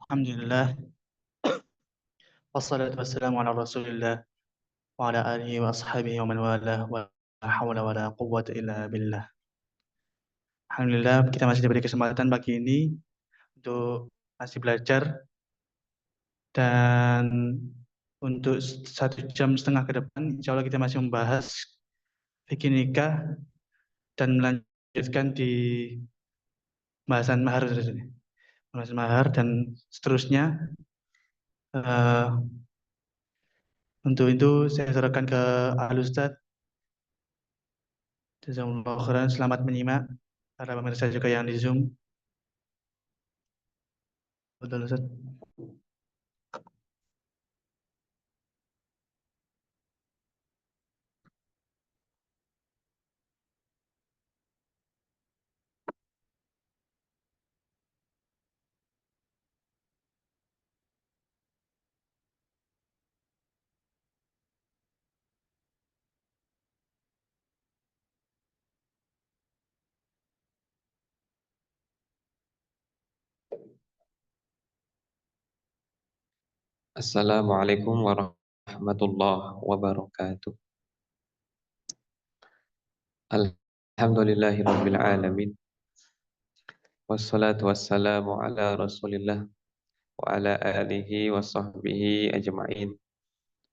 Alhamdulillah, wassalatu wassalamu ala Rasulillah wa ala alihi wa ashabihi wa man walah wa la hawla wa la quwwata illa billah. Alhamdulillah kita masih diberi kesempatan pagi ini untuk masih belajar dan untuk 1,5 jam ke depan insya Allah kita masih membahas fikih nikah dan melanjutkan di bahasan mahar bahasan mahar dan seterusnya. Eh, untuk itu saya serahkan ke Al Ustaz. Jazakumullah khairan, selamat menyimak para pemirsa juga yang di Zoom. Betul, Ustaz. Assalamualaikum warahmatullahi wabarakatuh. Alhamdulillahirabbil alamin. Wassalatu wassalamu ala Rasulillah wa ala alihi wa sahbihi ajma'in.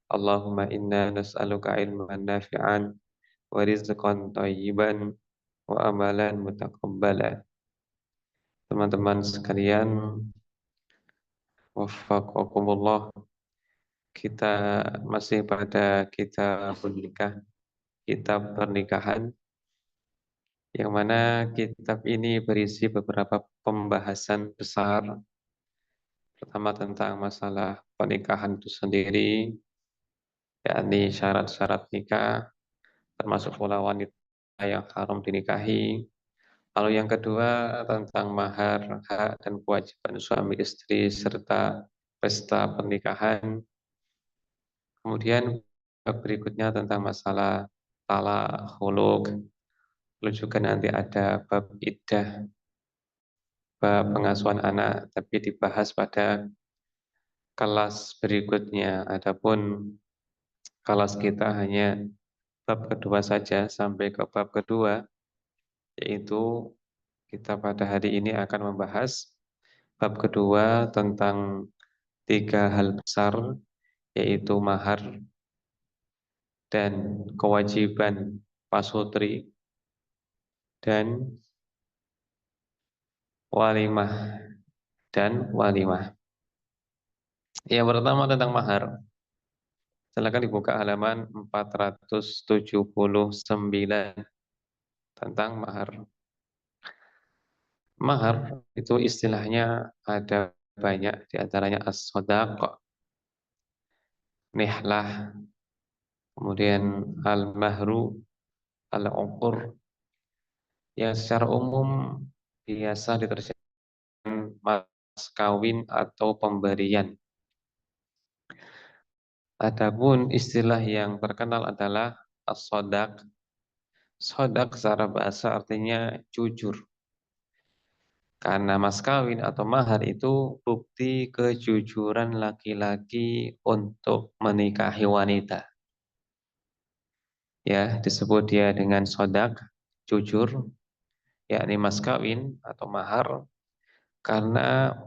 Allahumma inna nas'aluka ilman nafi'an wa rizqan thayyiban wa amalan mutaqabbala. Teman-teman sekalian, waffaqakumullah. Kita masih pada kitab pernikahan, yang mana kitab ini berisi beberapa pembahasan besar. Pertama tentang masalah pernikahan itu sendiri, yakni syarat-syarat nikah, termasuk pula wanita yang haram dinikahi. Lalu yang kedua tentang mahar, hak dan kewajiban suami istri, serta pesta pernikahan. Kemudian berikutnya tentang masalah talak, khuluk. Lalu juga nanti ada bab iddah, bab pengasuhan anak, tapi dibahas pada kelas berikutnya. Adapun kelas kita hanya bab kedua saja sampai ke bab kedua, yaitu kita pada hari ini akan membahas bab kedua tentang 3 hal besar, yaitu mahar dan kewajiban pasutri dan walimah walimah. Yang pertama tentang mahar. Silakan dibuka halaman 479 tentang mahar. Mahar itu istilahnya ada banyak, diantaranya as-sodaq, nihlah, kemudian al-mahru, al-uqur, yang secara umum biasa diterjemahkan mas kawin atau pemberian. Adapun istilah yang terkenal adalah as-sodaq. Sodaq secara bahasa artinya jujur. Karena mas kawin atau mahar itu bukti kejujuran laki-laki untuk menikahi wanita. Ya, disebut dia dengan sodak, jujur, yakni mas kawin atau mahar, karena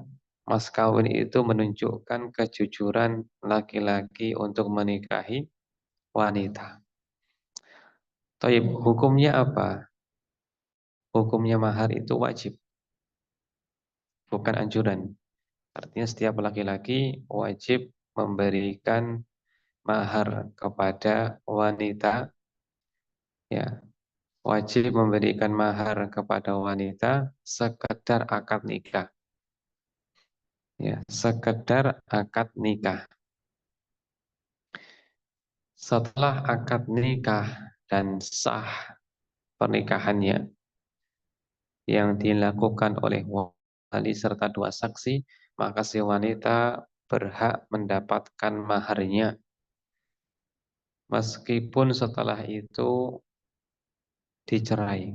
mas kawin itu menunjukkan kejujuran laki-laki untuk menikahi wanita. Taib, hukumnya apa? Hukumnya mahar itu wajib, bukan anjuran. Artinya setiap laki-laki wajib memberikan mahar kepada wanita, ya, wajib memberikan mahar kepada wanita sekedar akad nikah, ya, sekedar akad nikah. Setelah akad nikah dan sah pernikahannya yang dilakukan oleh wali serta 2 saksi, maka si wanita berhak mendapatkan maharnya, meskipun setelah itu dicerai.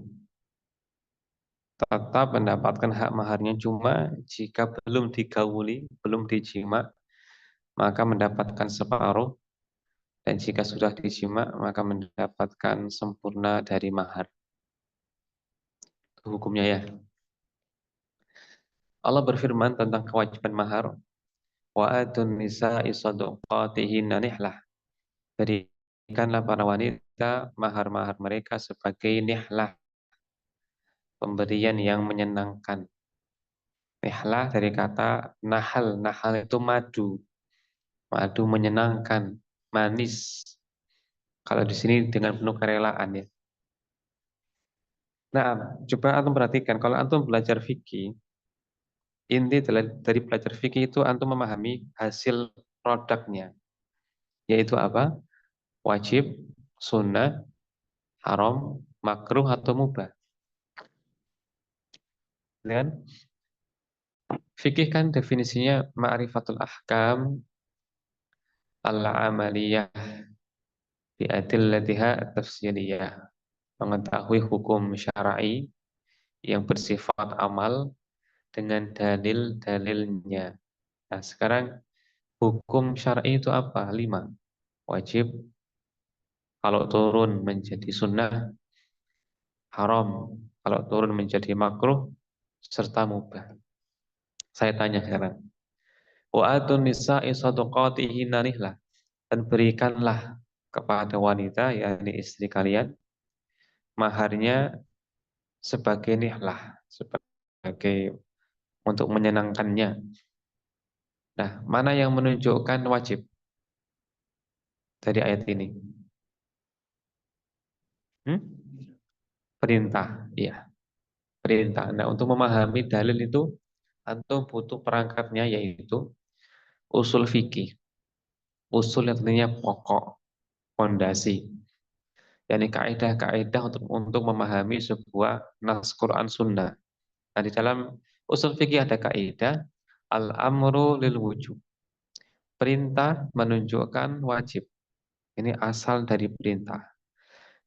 tetap mendapatkan hak maharnya, cuma jika belum digauli, belum dijima, maka mendapatkan separuh, dan jika sudah dijima, maka mendapatkan sempurna dari mahar. Itu hukumnya ya. Allah berfirman tentang kewajiban mahar, wa atun nisa'i shadaqatihinna nihlah. Berikanlah para wanita mahar-mahar mereka sebagai nihlah, pemberian yang menyenangkan. Nihlah dari kata nahal, nahal itu madu, madu menyenangkan, manis. Kalau di sini dengan penuh kerelaan ya. Nah, coba antum perhatikan kalau antum belajar fikih, inti dari belajar fikih itu antum memahami hasil produknya, yaitu apa? Wajib, sunnah, haram, makruh atau mubah. Kan? Fikih kan definisinya ma'rifatul ahkam al-amaliyah bi adillatiha tafsiliyah. Mengetahui hukum syar'i yang bersifat amal dengan dalil-dalilnya. Nah, sekarang hukum syar'i itu apa? 5. Wajib, kalau turun menjadi sunnah, haram, kalau turun menjadi makruh, serta mubah. Saya tanya sekarang. Wa atun nisa'i sadaqatihinna nihlah. Dan berikanlah kepada wanita, yakni istri kalian, maharnya sebagai nihlah, sebagai untuk menyenangkannya. Nah, mana yang menunjukkan wajib dari ayat ini? Hmm? Perintah, iya, perintah. Nah, untuk memahami dalil itu, antum butuh perangkatnya, yaitu usul fikih. Usul yang tentunya pokok, fondasi. Yani kaidah-kaidah untuk memahami sebuah nas Quran Sunnah. Nah, di dalam usul fikih ada kaidah al-amru lil wujub. Perintah menunjukkan wajib. Ini asal dari perintah.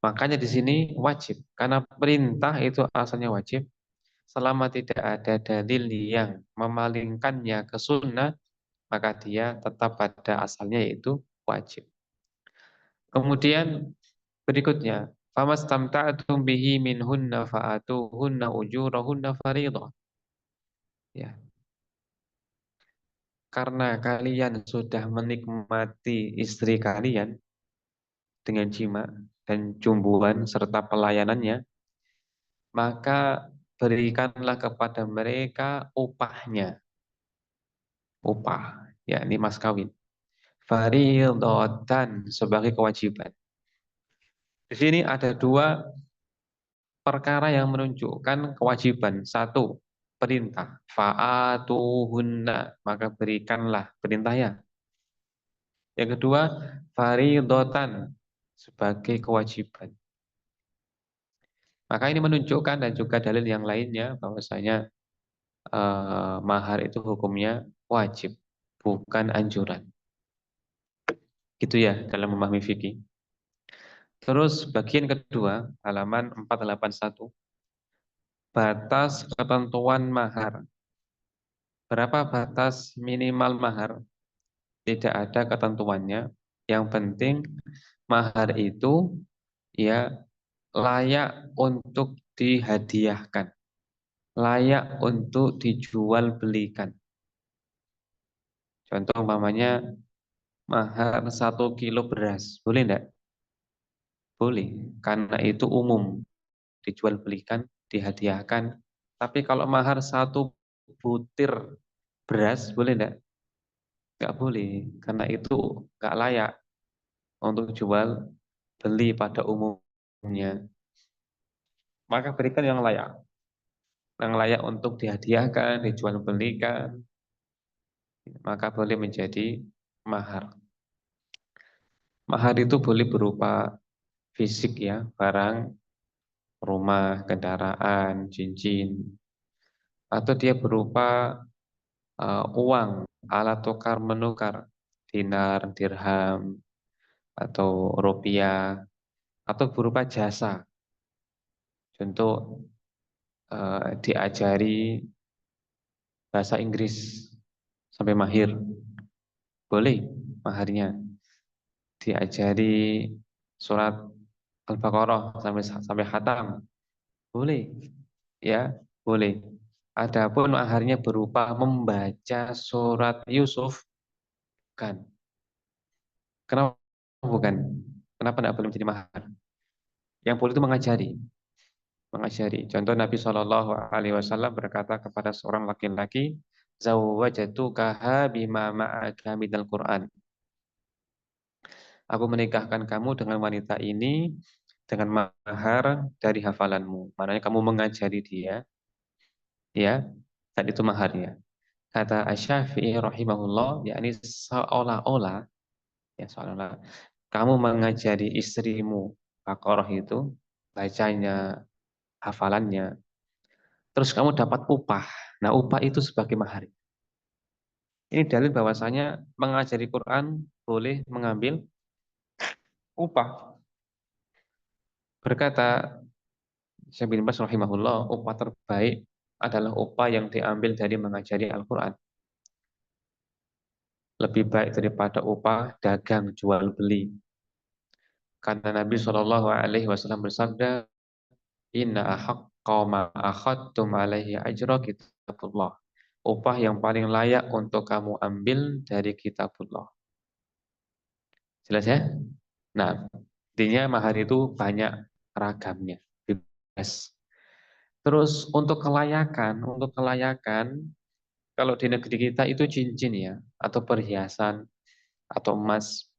Makanya di sini wajib, karena perintah itu asalnya wajib. Selama tidak ada dalil yang memalingkannya ke sunnah, maka dia tetap pada asalnya, yaitu wajib. Kemudian berikutnya, famastamta'tum bihi minhunna fa'atuhunna ujurahunna fariidhah. Ya, karena kalian sudah menikmati istri kalian dengan jima dan cumbuan serta pelayanannya, maka berikanlah kepada mereka upahnya, upah, yakni mas kawin. Fariidhatan, sebagai kewajiban. Di sini ada dua perkara yang menunjukkan kewajiban. Satu, perintah. Fa'atuhunna, maka berikanlah, perintah ya. Yang kedua, faridotan, sebagai kewajiban. Maka ini menunjukkan, dan juga dalil yang lainnya, bahwasanya mahar itu hukumnya wajib, bukan anjuran. Gitu ya dalam memahami fikih. Terus bagian kedua, halaman 481, batas ketentuan mahar. Berapa batas minimal mahar? Tidak ada ketentuannya. Yang penting mahar itu ya layak untuk dihadiahkan, layak untuk dijual belikan. Contoh umpamanya mahar 1 kilo beras, boleh enggak? Boleh, karena itu umum, dijual belikan, dihadiahkan. Tapi kalau mahar 1 butir beras, boleh enggak? Enggak boleh, karena itu enggak layak untuk jual beli pada umumnya. Maka berikan yang layak untuk dihadiahkan, dijual belikan, maka boleh menjadi mahar. Mahar itu boleh berupa fisik ya, barang, rumah, kendaraan, cincin, atau dia berupa uang, alat tukar menukar, dinar, dirham, atau rupiah, atau berupa jasa. Contoh diajari bahasa Inggris sampai mahir, boleh maharnya. Diajari surat Al-Baqarah sampai sampai khatam, boleh, ya, boleh. Adapun maharnya berupa membaca surat Yusuf, bukan. Kenapa bukan? Kenapa tidak boleh menjadi mahar? Yang boleh itu mengajari, mengajari. Contoh Nabi Shallallahu Alaihi Wasallam berkata kepada seorang laki-laki, zawwajatukaha bima ma'aka minal Quran. Aku menikahkan kamu dengan wanita ini dengan mahar dari hafalanmu. Maknanya kamu mengajari dia, ya, dan itu maharnya. Kata Asy-Syafi'i rahimahullah, yakni seolah-olah, ya seolah-olah kamu mengajari istrimu Baqarah itu, bacanya, hafalannya, terus kamu dapat upah. Nah, upah itu sebagai mahar. Ini dalil bahwasanya mengajari Quran boleh mengambil upah. Berkata Syekh bin Baz rahimahullah, upah terbaik adalah upah yang diambil dari mengajari Al-Quran. Lebih baik daripada upah dagang jual beli. Karena Nabi Shallallahu Alaihi Wasallam bersabda, Inna ahaqqa ma akhadtum alaihi ajra kitabullah. Upah yang paling layak untuk kamu ambil dari kitabullah. Jelas ya? Nah, intinya mahar itu banyak ragamnya. Bebas. Terus untuk kelayakan kalau di negeri kita itu cincin ya, atau perhiasan, atau emas,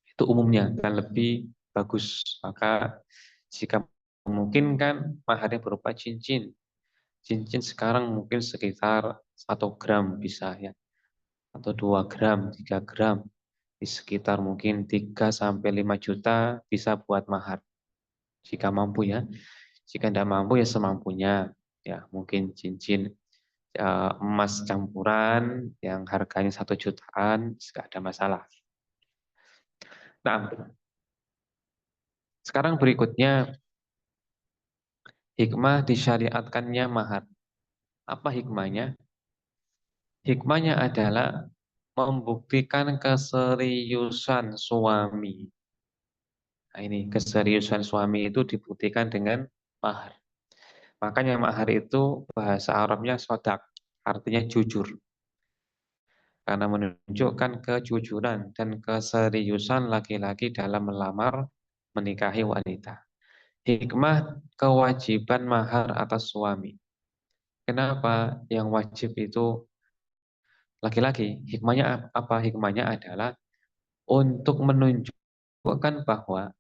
itu umumnya kan lebih bagus. Maka jika memungkinkan maharnya berupa cincin. Cincin sekarang mungkin sekitar 1 gram bisa ya, atau 2 gram, 3 gram. Di sekitar mungkin 3 sampai 5 juta bisa buat mahar. Jika mampu ya. Jika tidak mampu ya semampunya. Ya, mungkin cincin emas campuran yang harganya 1 jutaan, tidak ada masalah. Nah, sekarang berikutnya hikmah disyariatkannya mahar. Apa hikmahnya? Hikmahnya adalah membuktikan keseriusan suami. Nah, ini keseriusan suami itu dibuktikan dengan mahar. Makanya mahar itu bahasa Arabnya sodak, artinya jujur. Karena menunjukkan kejujuran dan keseriusan laki-laki dalam melamar menikahi wanita. Hikmah kewajiban mahar atas suami. Kenapa yang wajib itu laki-laki? Hikmahnya apa? Hikmahnya adalah untuk menunjukkan bahwa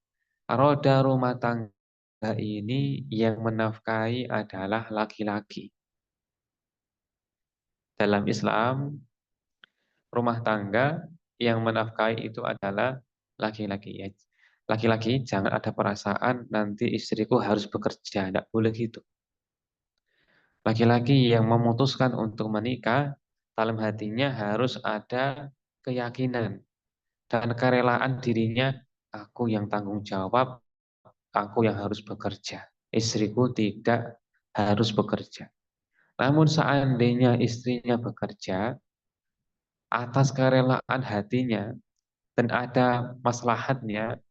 roda rumah tangga ini yang menafkahi adalah laki-laki. Dalam Islam, rumah tangga yang menafkahi itu adalah laki-laki. Ya, laki-laki jangan ada perasaan nanti istriku harus bekerja, tidak boleh gitu. Laki-laki yang memutuskan untuk menikah, dalam hatinya harus ada keyakinan dan kerelaan dirinya, aku yang tanggung jawab, aku yang harus bekerja. Istriku tidak harus bekerja. Namun seandainya istrinya bekerja, atas kerelaan hatinya dan ada maslahatnya,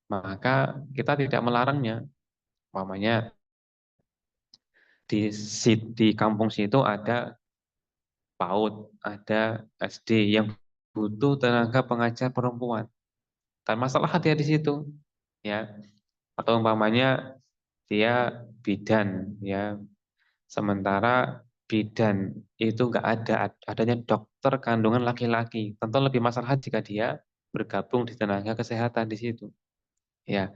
maka kita tidak melarangnya. Umpamanya di kampung situ ada PAUD, ada SD yang butuh tenaga pengajar perempuan. Dan masalah dia di situ, ya. Atau umpamanya dia bidan, ya. Sementara bidan itu nggak ada, adanya dokter kandungan laki-laki. Tentu lebih masalah jika dia bergabung di tenaga kesehatan di situ. Ya,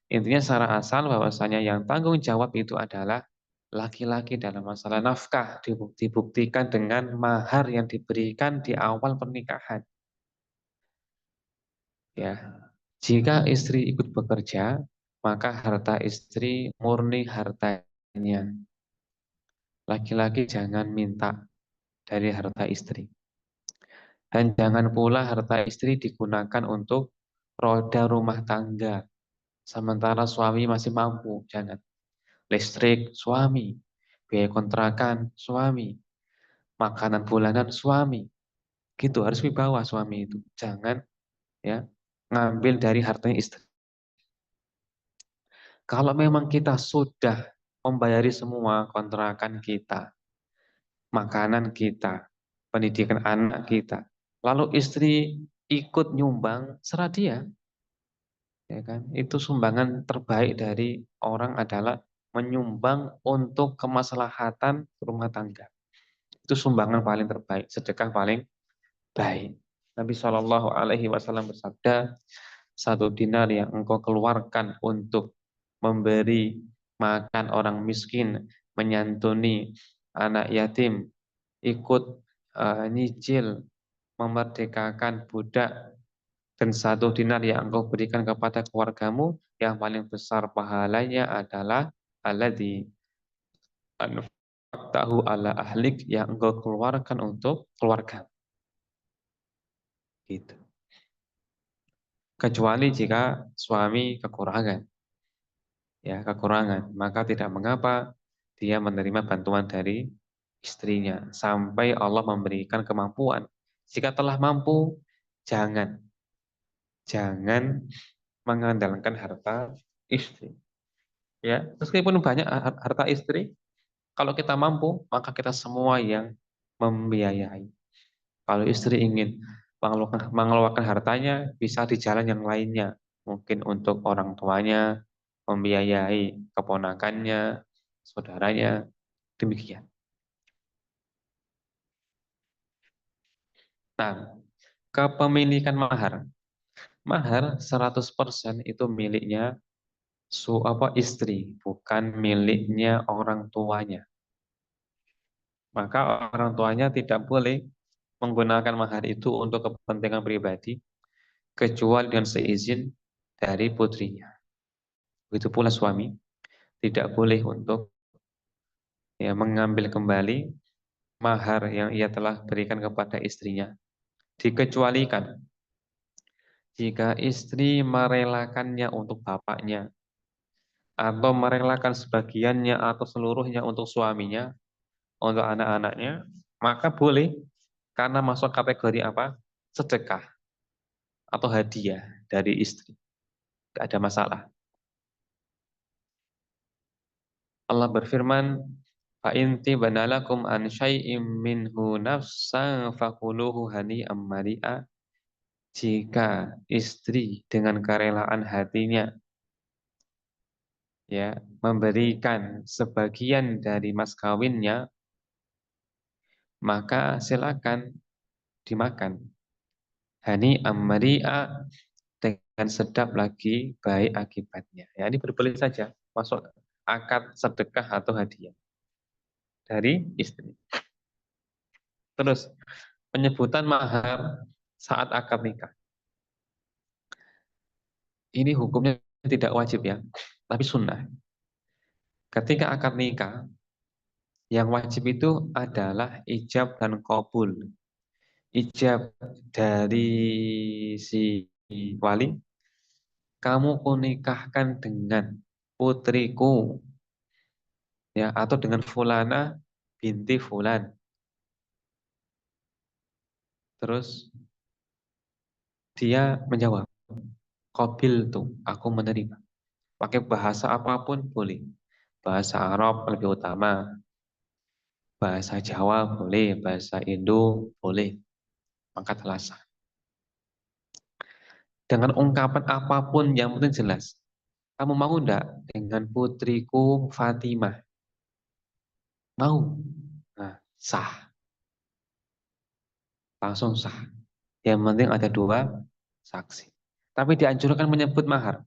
intinya secara asal bahwasanya yang tanggung jawab itu adalah laki-laki dalam masalah nafkah, dibuktikan dengan mahar yang diberikan di awal pernikahan. Ya, jika istri ikut bekerja, maka harta istri murni hartanya. Laki-laki jangan minta dari harta istri. Dan jangan pula harta istri digunakan untuk roda rumah tangga. Sementara suami masih mampu, jangan. Listrik suami, biaya kontrakan suami, makanan bulanan suami. Gitu harus wibawa suami itu. Jangan ya ngambil dari hartanya istri. Kalau memang kita sudah membayari semua kontrakan kita, makanan kita, pendidikan anak kita, lalu istri ikut nyumbang, serah dia, ya kan? Itu sumbangan terbaik dari orang adalah menyumbang untuk kemaslahatan rumah tangga. Itu sumbangan paling terbaik, sedekah paling baik. Nabi Shallallahu Alaihi Wasallam bersabda, satu dinar yang engkau keluarkan untuk memberi makan orang miskin, menyantuni anak yatim, ikut nyicil, memerdekakan budak, dan satu dinar yang engkau berikan kepada keluargamu, yang paling besar pahalanya adalah alladzi anfaqtahu ala ahlik, yang engkau keluarkan untuk keluarga. Gitu. Kecuali jika suami kekurangan, ya kekurangan, maka tidak mengapa dia menerima bantuan dari istrinya sampai Allah memberikan kemampuan. Jika telah mampu, jangan jangan mengandalkan harta istri. Ya, meskipun banyak harta istri, kalau kita mampu, maka kita semua yang membiayai. Kalau istri ingin mengeluarkan hartanya, bisa di jalan yang lainnya. Mungkin untuk orang tuanya, membiayai keponakannya, saudaranya, demikian. Nah, kepemilikan mahar. Mahar 100% itu miliknya istri, bukan miliknya orang tuanya. Maka orang tuanya tidak boleh menggunakan mahar itu untuk kepentingan pribadi, kecuali dengan seizin dari putrinya. Begitu pula suami tidak boleh untuk ya, mengambil kembali mahar yang ia telah berikan kepada istrinya. Dikecualikan jika istri merelakannya untuk bapaknya, atau merelakan sebagiannya atau seluruhnya untuk suaminya, untuk anak-anaknya, maka boleh, karena masuk kategori apa? Sedekah atau hadiah dari istri. Tidak ada masalah. Allah berfirman, "Fa'in tibana lakum an syai'im minhu nafsan fakuluhu hani'am mari'a." Jika istri dengan kerelaan hatinya ya memberikan sebagian dari mas kawinnya, maka silakan dimakan. Hani'am mari'a, dengan sedap lagi baik akibatnya. Ya, ini berbalik saja masuk akad sedekah atau hadiah dari istri. Terus penyebutan mahar saat akad nikah. Ini hukumnya tidak wajib ya, tapi sunnah. Ketika akad nikah, yang wajib itu adalah ijab dan qabul. Ijab dari si wali, kamu kunikahkan dengan putriku, ya, atau dengan fulana binti fulan. Terus dia menjawab, qabil tuh, aku menerima. Pakai bahasa apapun boleh. Bahasa Arab lebih utama, bahasa Jawa boleh, bahasa Indo boleh, maka telah sah. Dengan ungkapan apapun yang penting jelas. Kamu mau enggak dengan putriku Fatimah? Mau? Nah, sah. Langsung sah. Yang penting ada dua saksi. Tapi dianjurkan menyebut mahar.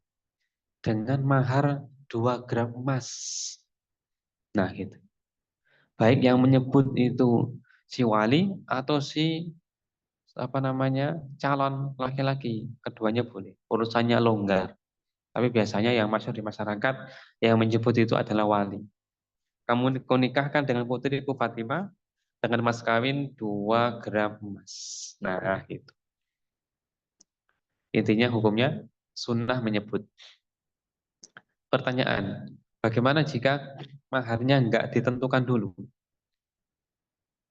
Dengan mahar 2 gram emas. Nah, gitu. Baik yang menyebut itu si wali atau si apa namanya calon laki-laki, keduanya boleh. Urusannya longgar. Tapi biasanya yang masuk di masyarakat yang menyebut itu adalah wali. Kamu nikahkan dengan putriku Fatimah dengan mas kawin 2 gram emas. Nah, itu. Intinya hukumnya sunnah menyebut. Pertanyaan, bagaimana jika maharnya nggak ditentukan dulu.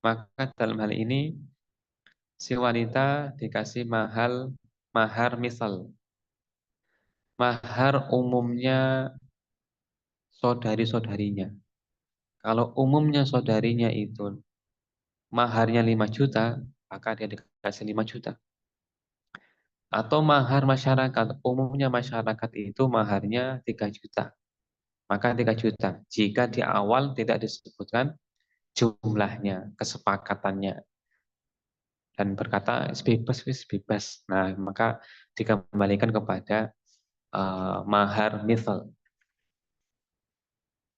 Maka dalam hal ini si wanita dikasih mahar misal. Mahar umumnya saudari-saudarinya. Kalau umumnya saudarinya itu maharnya 5 juta, maka dia dikasih 5 juta. Atau mahar masyarakat, umumnya masyarakat itu maharnya 3 juta. Maka 3 juta. Jika di awal tidak disebutkan jumlahnya, kesepakatannya. Dan berkata bebas, bebas. Nah, maka dikembalikan kepada mahar mithal.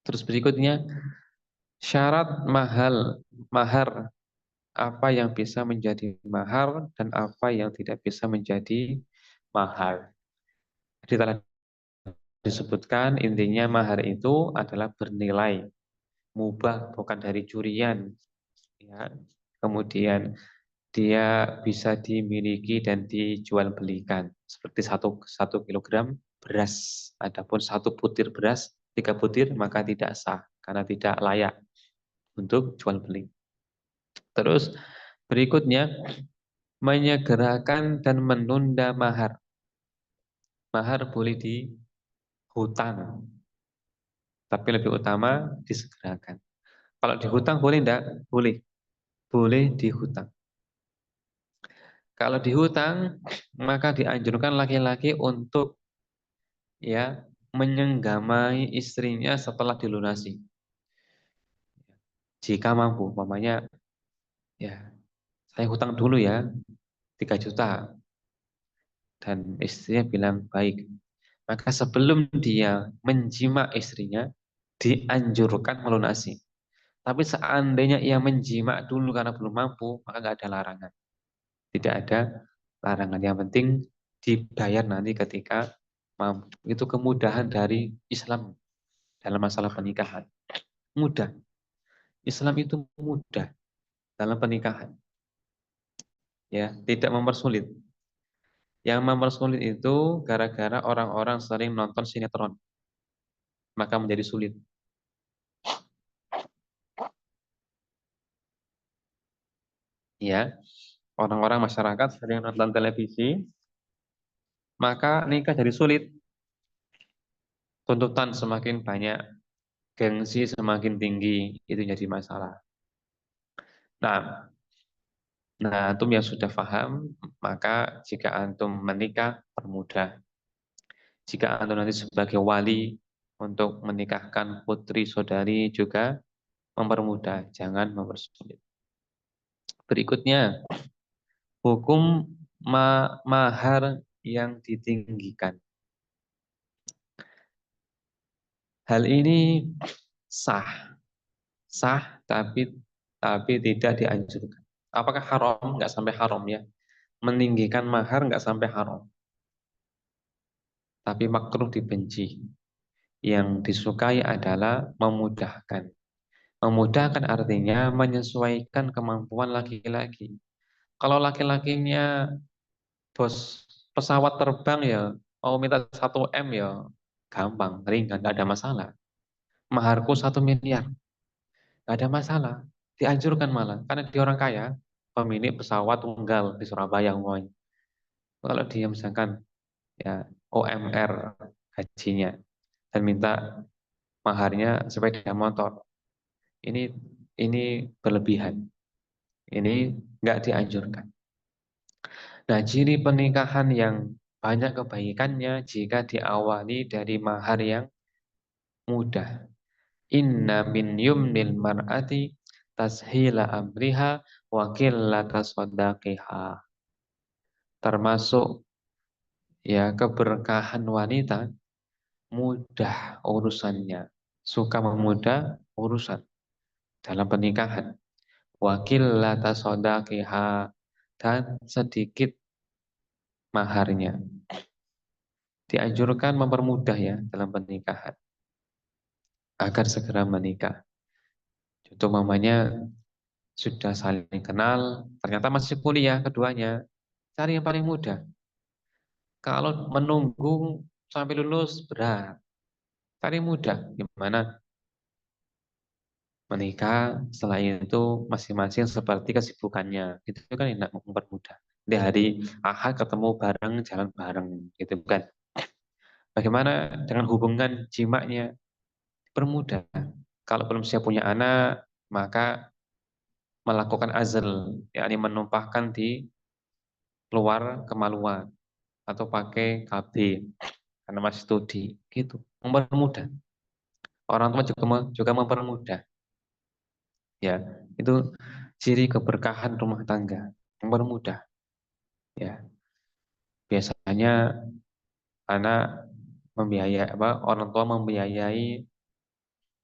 Terus berikutnya, syarat mahar apa yang bisa menjadi mahar dan apa yang tidak bisa menjadi mahar. Jadi telah disebutkan intinya mahar itu adalah bernilai mubah, bukan dari curian, ya. Kemudian dia bisa dimiliki dan dijual belikan seperti satu kilogram beras. Adapun 1 butir beras, 3 butir maka tidak sah karena tidak layak untuk jual beli. Terus berikutnya menyegerakan dan menunda mahar. Mahar boleh dihutang, tapi lebih utama disegerakan. Kalau dihutang boleh enggak? Boleh. Boleh dihutang. Kalau dihutang, maka dianjurkan laki-laki untuk ya menyenggamai istrinya setelah dilunasi. Jika mampu, mamanya ya saya hutang dulu ya 3 juta dan istrinya bilang baik. Maka sebelum dia menjima istrinya dianjurkan melunasi. Tapi seandainya ia menjima dulu karena belum mampu, maka nggak ada larangan. Tidak ada larangan. Yang penting dibayar nanti ketika mampu. Itu kemudahan dari Islam dalam masalah pernikahan. Mudah. Islam itu mudah dalam pernikahan. Ya, tidak mempersulit. Yang mempersulit itu gara-gara orang-orang sering menonton sinetron, maka menjadi sulit. Ya, orang-orang masyarakat sering nonton televisi, maka nikah jadi sulit. Tuntutan semakin banyak, gengsi semakin tinggi, itu jadi masalah. Nah, antum yang sudah paham, maka jika antum menikah, permudah. Jika antum nanti sebagai wali untuk menikahkan putri saudari juga mempermudah, jangan mempersulit. Berikutnya, hukum mahar yang ditinggikan. Hal ini sah, tapi tidak dianjurkan. Apakah haram? Nggak sampai haram ya. Meninggikan mahar nggak sampai haram, tapi makruh dibenci. Yang disukai adalah memudahkan. Memudahkan artinya menyesuaikan kemampuan laki-laki. Kalau laki-lakinya bos pesawat terbang ya, mau minta 1 M ya, gampang, ringan, nggak ada masalah. Maharku 1 miliar, nggak ada masalah. Dianjurkan malah, karena dia orang kaya, pemilik pesawat tunggal di Surabaya umpamanya. Kalau dia misalkan ya OMR gajinya dan minta maharnya sepeda motor, ini berlebihan, ini nggak dianjurkan. Nah, ciri pernikahan yang banyak kebaikannya jika diawali dari mahar yang mudah. Inna min yumnil mar'ati tashila amriha wa qillata shadaqiha. Termasuk ya keberkahan wanita mudah urusannya, suka memudah urusan dalam pernikahan. Wa qillata shadaqiha, dan sedikit maharnya. Dianjurkan mempermudah ya dalam pernikahan agar segera menikah. Contoh mamanya sudah saling kenal, ternyata masih kuliah keduanya, cari yang paling mudah. Kalau menunggu sampai lulus berat, cari mudah. Gimana? menikah, setelah itu masing-masing seperti kesibukannya. Itu kan enak mempermudah. Di hari Ahad ketemu bareng, jalan bareng, gitu kan. Bagaimana dengan hubungan jimaknya? Permudah. Kalau belum siap punya anak, maka melakukan azl, yakni menumpahkan di luar kemaluan atau pakai KB karena masih studi, gitu. Mempermudah. Orang tua juga mempermudah. Ya, itu ciri keberkahan rumah tangga, mempermudah. Ya, biasanya anak membiayai apa orang tua membiayai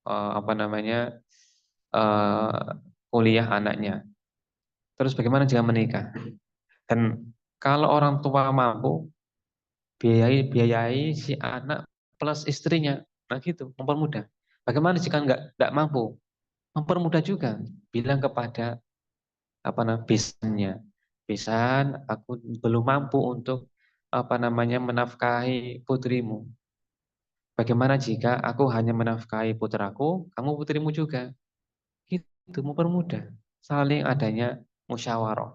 apa namanya eh, kuliah anaknya. Terus bagaimana jika menikah? Dan kalau orang tua mampu biayai si anak plus istrinya, nah gitu, mempermudah. Bagaimana jika nggak mampu? Mempermudah juga. Bilang kepada apa namanya besannya, besan aku belum mampu untuk apa namanya menafkahi putrimu. Bagaimana jika aku hanya menafkahi putraku, kamu putrimu juga? Itu mempermudah. Saling adanya musyawarah,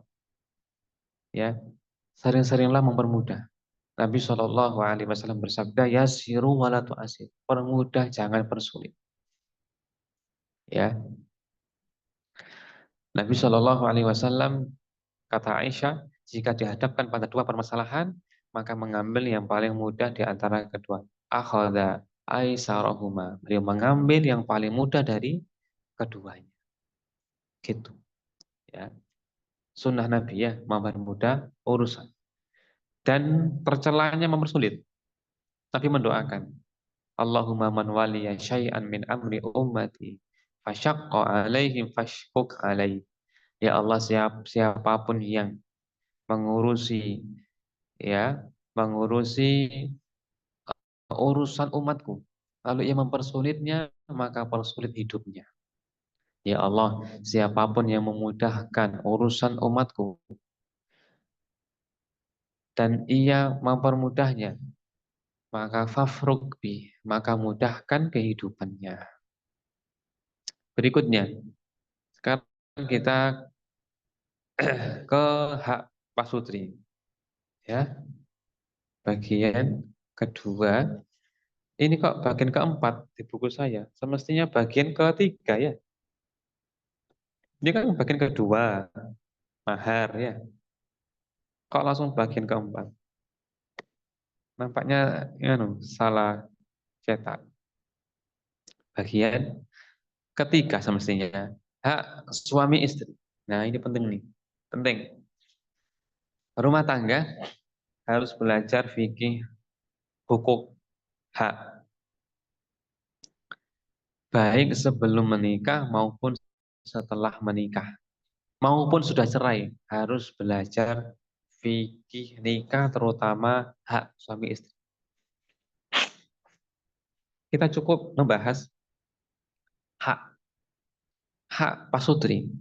ya. Sering-seringlah mempermudah. Nabi Shallallahu Alaihi Wasallam bersabda, yasiru wala tu'asir. Permudah, jangan persulit. Ya, Nabi Shallallahu Alaihi Wasallam kata Aisyah, jika dihadapkan pada dua permasalahan, maka mengambil yang paling mudah di antara kedua. Akhadha aisarahuma. Beliau mengambil yang paling mudah dari keduanya. Gitu. Ya. Sunnah Nabi ya, mempermudah urusan. Dan tercelanya mempersulit. Nabi mendoakan, Allahumma man waliya syai'an min amri ummati fasyaqqa alaihim fashkuk alaih. Ya Allah, siapapun yang mengurusi ya, mengurusi urusan umatku, lalu ia mempersulitnya, maka persulit hidupnya. Ya Allah, siapapun yang memudahkan urusan umatku dan ia mempermudahnya, maka fafruk bi, maka mudahkan kehidupannya. Berikutnya, sekarang kita ke hak pasutri, ya. Bagian kedua, ini kok bagian keempat di buku saya, semestinya bagian ketiga ya. Ini kan bagian kedua, mahar ya. Kok langsung bagian keempat? Nampaknya salah cetak. Bagian ketiga semestinya, hak suami istri. Nah, ini penting nih. Penting. Rumah tangga harus belajar fikih hukuk hak, baik sebelum menikah maupun setelah menikah, maupun sudah cerai, harus belajar fikih nikah, terutama hak suami istri. Kita cukup membahas hak hak pasutri.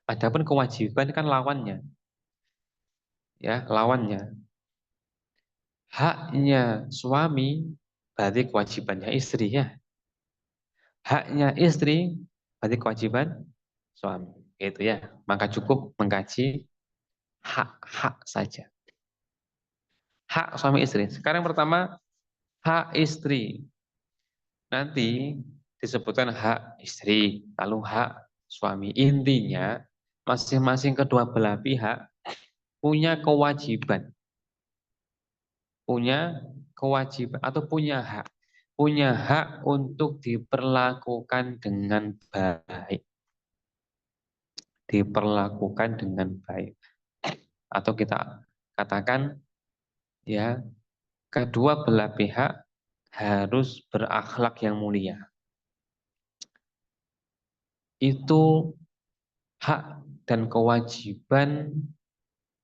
Adapun kewajiban kan lawannya, ya lawannya. Haknya suami berarti kewajibannya istri ya. Haknya istri berarti kewajiban suami. Itu ya. Maka cukup mengkaji hak-hak saja. Hak suami istri. Sekarang pertama hak istri. Nanti disebutkan hak istri, lalu hak suami. Intinya masing-masing kedua belah pihak punya kewajiban, punya kewajiban atau punya hak untuk diperlakukan dengan baik, diperlakukan dengan baik, atau kita katakan ya, kedua belah pihak harus berakhlak yang mulia. Itu hak dan kewajiban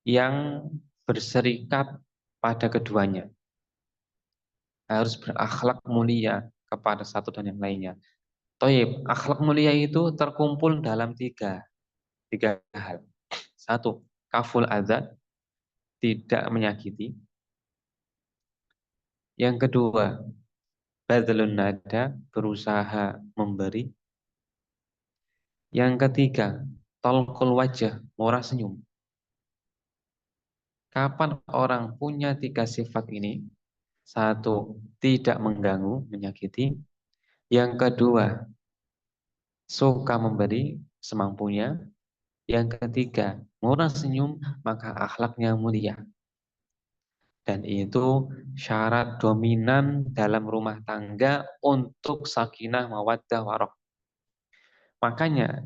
yang berserikat pada keduanya. Harus berakhlak mulia kepada satu dan yang lainnya. Toib, akhlak mulia itu terkumpul dalam tiga hal. Satu, kaful adzan, tidak menyakiti. Yang kedua, badlun nada, berusaha memberi. Yang ketiga, tolkul wajah, murah senyum. Kapan orang punya tiga sifat ini? Satu, tidak mengganggu, menyakiti. Yang kedua, suka memberi semampunya. Yang ketiga, murah senyum, maka akhlaknya mulia. Dan itu syarat dominan dalam rumah tangga untuk sakinah mawaddah warahmah. Makanya,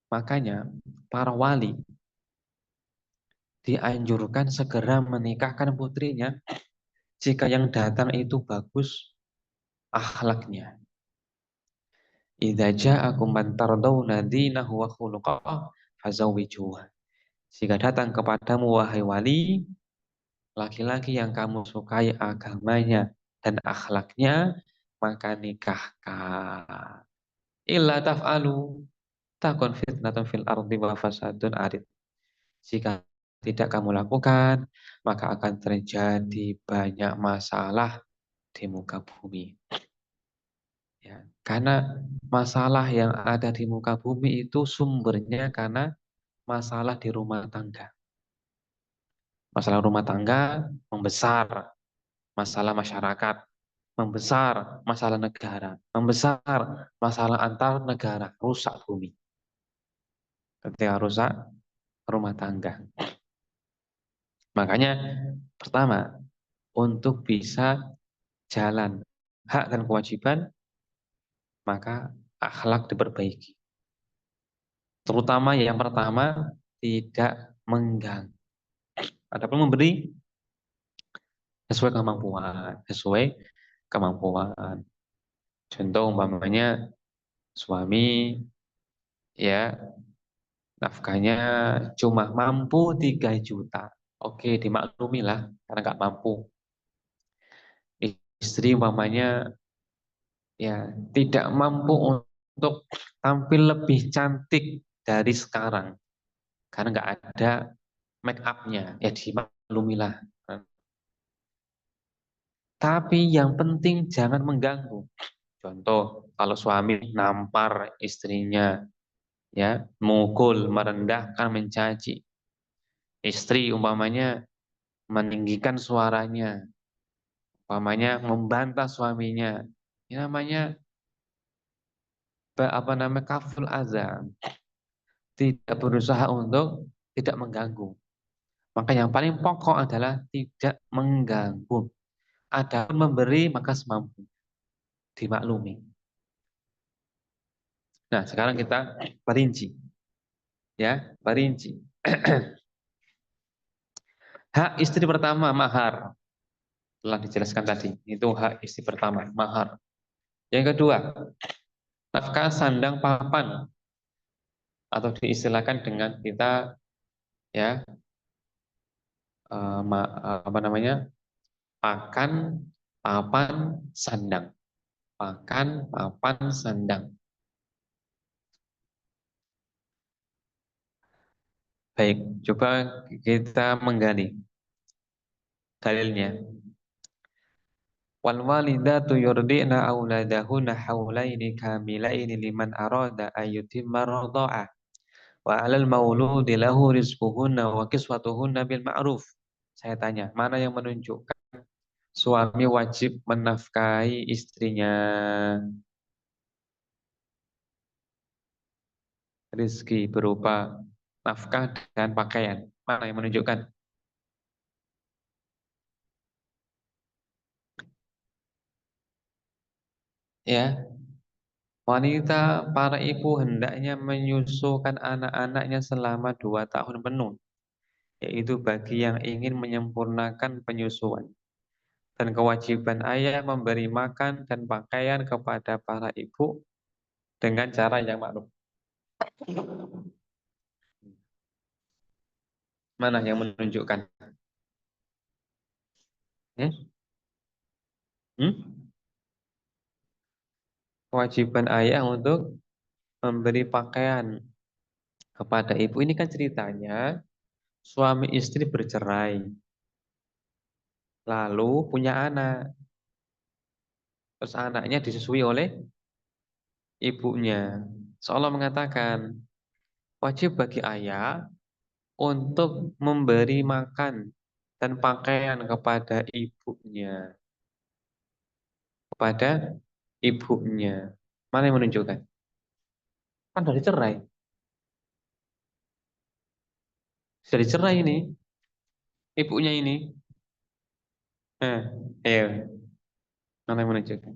makanya para wali dianjurkan segera menikahkan putrinya jika yang datang itu bagus akhlaknya. Idza ja'akum man tardawna dinahu wa khuluqahu fazawwijuhu. Jika datang kepadamu wahai wali, laki-laki yang kamu sukai agamanya dan akhlaknya, maka nikahkan. Illa taf'alu takun fitnatun fil ardi wa fasadun arid. Jika tidak kamu lakukan, maka akan terjadi banyak masalah di muka bumi. Ya, karena masalah yang ada di muka bumi itu sumbernya karena masalah di rumah tangga. Masalah rumah tangga membesar, masalah masyarakat membesar, masalah negara membesar, masalah antar negara, rusak bumi. Ketika rusak rumah tangga. Makanya pertama, untuk bisa jalan hak dan kewajiban, maka akhlak diperbaiki. Terutama yang pertama, tidak mengganggu. Adapun memberi sesuai kemampuan, sesuai kemampuan. Contoh umpamanya suami ya nafkahnya cuma mampu 3 juta. Oke, dimaklumi lah karena nggak mampu. Istri umpamanya ya tidak mampu untuk tampil lebih cantik dari sekarang karena nggak ada make up-nya, ya dimaklumilah. Tapi yang penting jangan mengganggu. Contoh, kalau suami nampar istrinya, ya, mukul, merendahkan, mencaci. Istri umpamanya meninggikan suaranya, umpamanya membantah suaminya. Ini namanya apa namanya kaful azam. Tidak berusaha untuk tidak mengganggu. Maka yang paling pokok adalah tidak mengganggu. Ada memberi maka semampu dimaklumi. Nah, sekarang kita perinci, ya, perinci. Hak istri pertama mahar telah dijelaskan tadi. Itu hak istri pertama mahar. Yang kedua, nafkah sandang papan atau diistilahkan dengan kita ya apa namanya pakan, papan, sandang, pakan, papan, sandang. Baik, coba kita menggali dalilnya. Wal walidatu yurdi'na auladahunna haulaini kamilaini liman arada ayyutimma radha'ah wa 'alal mauludi lahu rizquhunna wa kiswatuhunna bil ma'ruf. Saya tanya, mana yang menunjukkan suami wajib menafkahi istrinya? Rizki berupa nafkah dan pakaian. Mana yang menunjukkan? Ya, wanita para ibu hendaknya menyusukan anak-anaknya selama 2 tahun penuh, yaitu bagi yang ingin menyempurnakan penyusuan. Dan kewajiban ayah memberi makan dan pakaian kepada para ibu dengan cara yang maklum. Mana yang menunjukkan? Ya? Hmm? Kewajiban ayah untuk memberi pakaian kepada ibu. Ini kan ceritanya suami istri bercerai, lalu punya anak. Terus anaknya disusui oleh ibunya. Seolah mengatakan wajib bagi ayah untuk memberi makan dan pakaian kepada ibunya. Mana yang menunjukkan? Kan dari cerai, sudah dicerai ini, ibunya ini. Ayo, mana yang menunjukkan?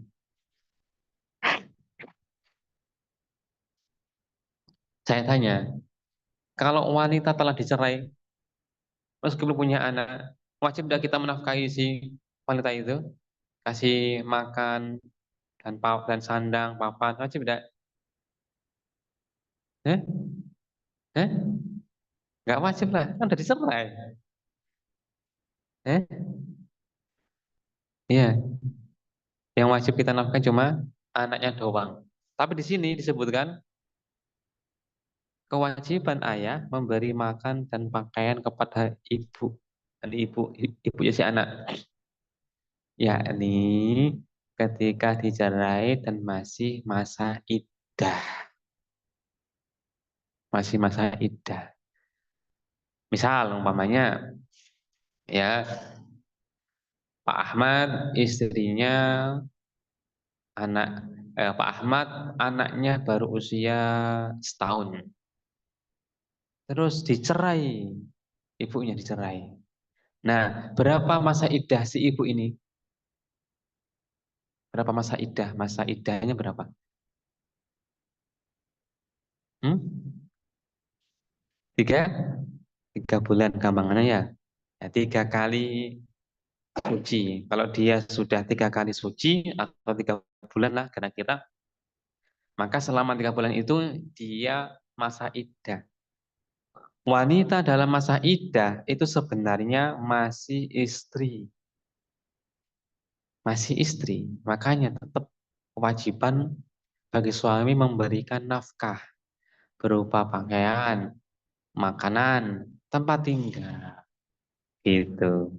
Saya tanya, kalau wanita telah dicerai, meskipun punya anak, wajib tidak kita menafkahi si wanita itu, kasih makan dan sandang, papan, wajib tidak? Eh? Eh? Nggak wajib lah, kan udah dicerai. Eh? Iya, yang wajib kita nafkahi cuma anaknya doang. Tapi di sini disebutkan kewajiban ayah memberi makan dan pakaian kepada ibu dan ibunya si anak, yakni ketika dicerai dan masih masa iddah, masih masa iddah. Misal umpamanya ya Pak Ahmad istrinya anak Pak Ahmad anaknya baru usia setahun, terus dicerai, ibunya dicerai. Nah, berapa masa iddah si ibu ini? Berapa masa iddah? Masa iddahnya berapa? Hmm? Tiga? 3 bulan gampangannya ya. Ya, 3 kali suci. Kalau dia sudah 3 kali suci atau 3 bulan lah kira-kira, maka selama 3 bulan itu dia masa iddah. Wanita dalam masa iddah itu sebenarnya masih istri. Makanya tetap kewajiban bagi suami memberikan nafkah berupa pakaian, makanan, tempat tinggal. Gitu.